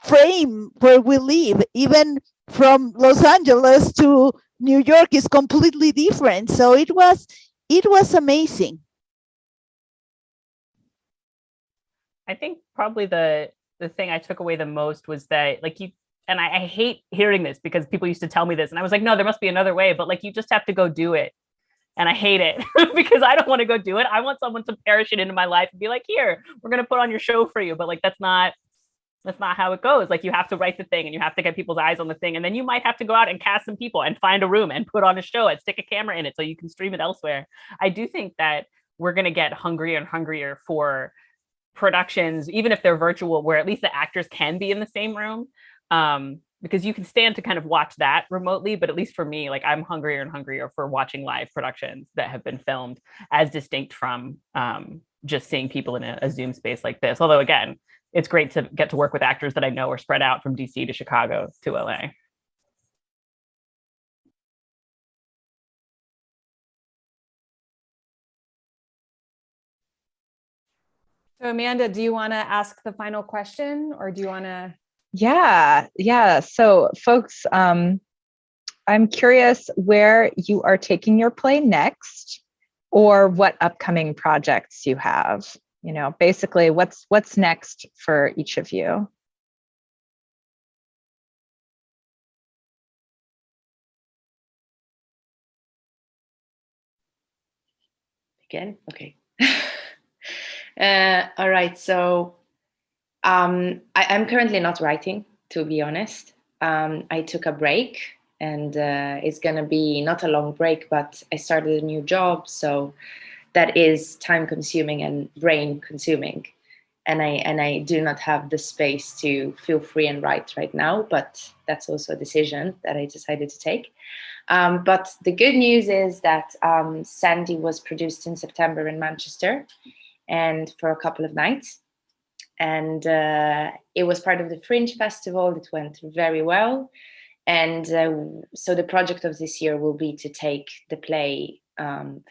frame where we live. Even from Los Angeles to New York is completely different. So it was amazing. I think probably the thing I took away the most was that, like, and I hate hearing this because people used to tell me this and I was like, no, there must be another way, but like, you just have to go do it. And I hate it because I don't want to go do it. I want someone to parachute into my life and be like, here, we're going to put on your show for you. But like, that's not how it goes. Like, you have to write the thing and you have to get people's eyes on the thing. And then you might have to go out and cast some people and find a room and put on a show and stick a camera in it so you can stream it elsewhere. I do think that we're going to get hungrier and hungrier for productions, even if they're virtual, where at least the actors can be in the same room, because you can stand to kind of watch that remotely. But at least for me, like, I'm hungrier and hungrier for watching live productions that have been filmed, as distinct from just seeing people in a Zoom space like this. Although again, it's great to get to work with actors that I know are spread out from DC to Chicago to LA. So Amanda, do you want to ask the final question or do you want to? Yeah. So folks, I'm curious where you are taking your play next or what upcoming projects you have. You know, basically what's next for each of you. Again? Okay. All right. So I'm currently not writing, to be honest. I took a break and it's going to be not a long break, but I started a new job. So that is time consuming and brain consuming. And I do not have the space to feel free and write right now, but that's also a decision that I decided to take. But the good news is that Sandy was produced in September in Manchester and for a couple of nights. And it was part of the Fringe Festival. It went very well. And so the project of this year will be to take the play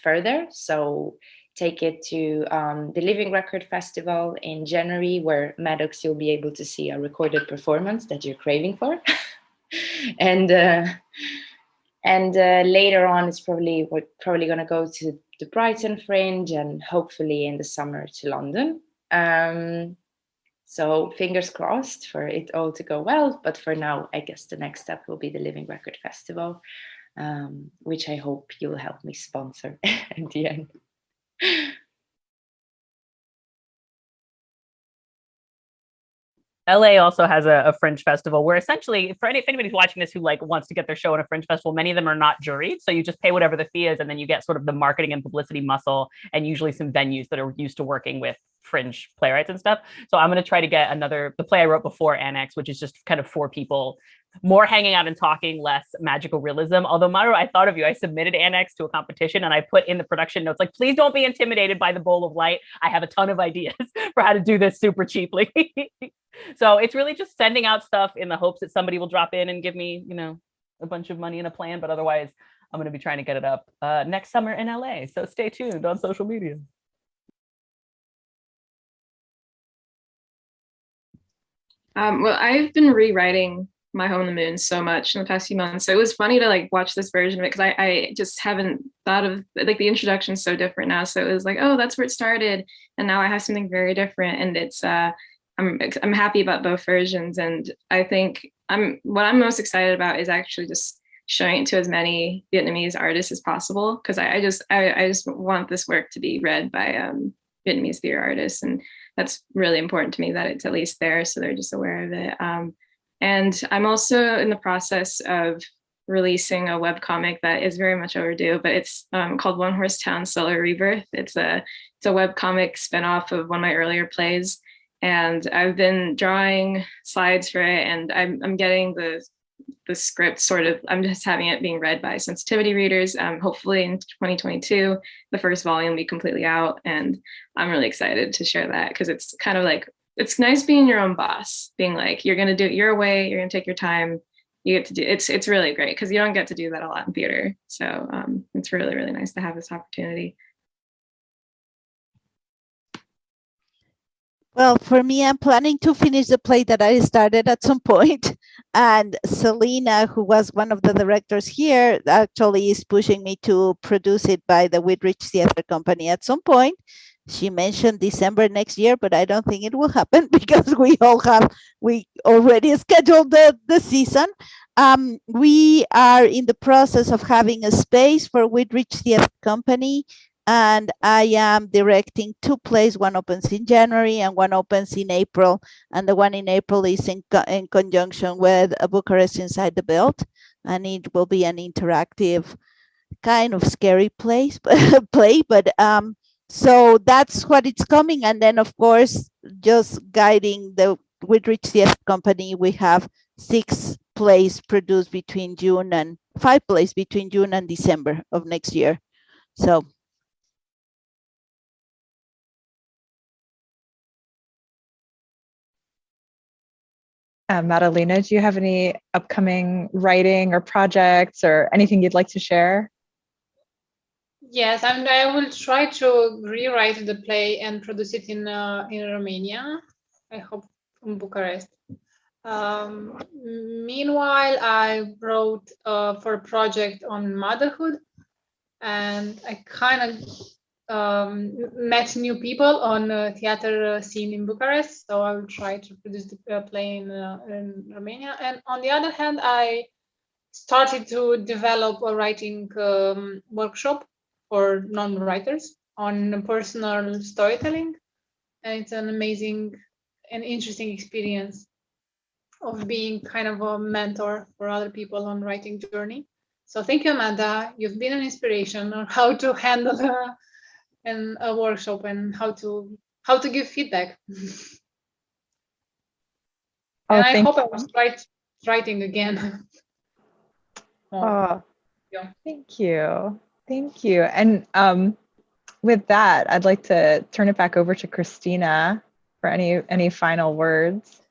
further. So take it to the Living Record Festival in January, where Maddox, you'll be able to see a recorded performance that you're craving for. and later on, we're probably going to go to the Brighton Fringe and hopefully in the summer to London. So fingers crossed for it all to go well. But for now, I guess the next step will be the Living Record Festival, which I hope you'll help me sponsor at the end. LA also has a Fringe festival where essentially, if anybody's watching this who like wants to get their show in a Fringe festival, many of them are not juried. So you just pay whatever the fee is, and then you get sort of the marketing and publicity muscle, and usually some venues that are used to working with Fringe playwrights and stuff. So I'm going to try to get the play I wrote before ANNEX, which is just kind of 4 people, more hanging out and talking, less magical realism. Although, Maru, I thought of you. I submitted ANNEX to a competition and I put in the production notes, like, please don't be intimidated by the bowl of light. I have a ton of ideas for how to do this super cheaply. So it's really just sending out stuff in the hopes that somebody will drop in and give me, a bunch of money and a plan. But otherwise, I'm going to be trying to get it up next summer in LA. So stay tuned on social media. Well, I've been rewriting My Home on the Moon so much in the past few months. So it was funny to like watch this version of it because I just haven't thought of like the introduction is so different now. So it was like, oh, that's where it started. And now I have something very different. And it's I'm happy about both versions. And I think what I'm most excited about is actually just showing it to as many Vietnamese artists as possible. Because I just want this work to be read by Vietnamese theater artists. And that's really important to me that it's at least there so they're just aware of it. And I'm also in the process of releasing a webcomic that is very much overdue, but it's called One Horse Town Solar Rebirth. It's a webcomic spinoff of one of my earlier plays. And I've been drawing slides for it, and I'm getting the script sort of, I'm just having it being read by sensitivity readers. Hopefully in 2022, the first volume will be completely out. And I'm really excited to share that because it's kind of like, it's nice being your own boss, being like, you're going to do it your way, you're going to take your time. You get to do it's really great because you don't get to do that a lot in theater. So it's really, really nice to have this opportunity. Well, for me, I'm planning to finish the play that I started at some point. And Selena, who was one of the directors here, actually is pushing me to produce it by the Whitridge Theatre Company at some point. She mentioned December next year, but I don't think it will happen because we already scheduled the season. We are in the process of having a space for Whitridge Theatre Company. And I am directing 2 plays. One opens in January and one opens in April. And the one in April is in conjunction with a Bucharest Inside the Belt. And it will be an interactive, kind of scary play. But so that's what it's coming. And then, of course, just guiding the Whitridge Theatre Company, we have 6 plays produced between June and 5 plays between June and December of next year. So Madalina, do you have any upcoming writing or projects or anything you'd like to share? Yes, I will try to rewrite the play and produce it in Romania. I hope in Bucharest. Meanwhile, I wrote for a project on motherhood, and I kind of met new people on theater scene in Bucharest. So I will try to produce the play in Romania. And on the other hand, I started to develop a writing workshop for non-writers on personal storytelling, and it's an amazing and interesting experience of being kind of a mentor for other people on writing journey. So thank you, Amanda. You've been an inspiration on how to handle a workshop and how to give feedback. Oh, And I thank hope I was writing again. Oh, thank you. Thank you. And with that, I'd like to turn it back over to Christina for any final words.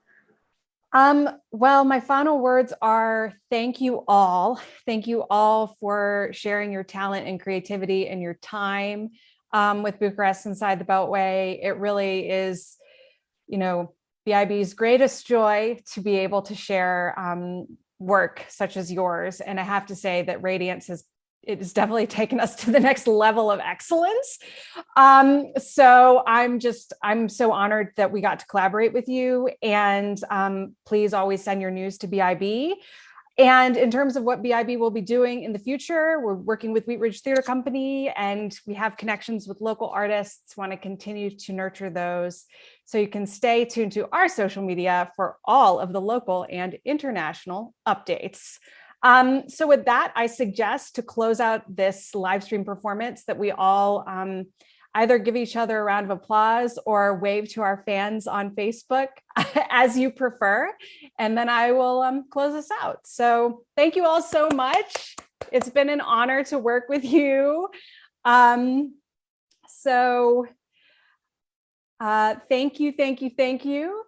Well, my final words are thank you all. Thank you all for sharing your talent and creativity and your time with Bucharest Inside the Beltway. It really is, BIB's greatest joy to be able to share work such as yours. And I have to say that Radiance has definitely taken us to the next level of excellence. So I'm so honored that we got to collaborate with you, and please always send your news to BIB. And in terms of what BIB will be doing in the future, we're working with Wheat Ridge Theater Company, and we have connections with local artists, want to continue to nurture those. So you can stay tuned to our social media for all of the local and international updates. So with that, I suggest to close out this live stream performance that we all either give each other a round of applause or wave to our fans on Facebook as you prefer. And then I will close this out. So thank you all so much. It's been an honor to work with you. Thank you.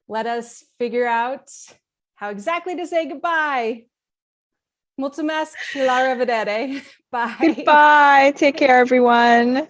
Let us figure out how exactly to say goodbye. Mulțumesc și la revedere. Bye. Goodbye. Take care, everyone.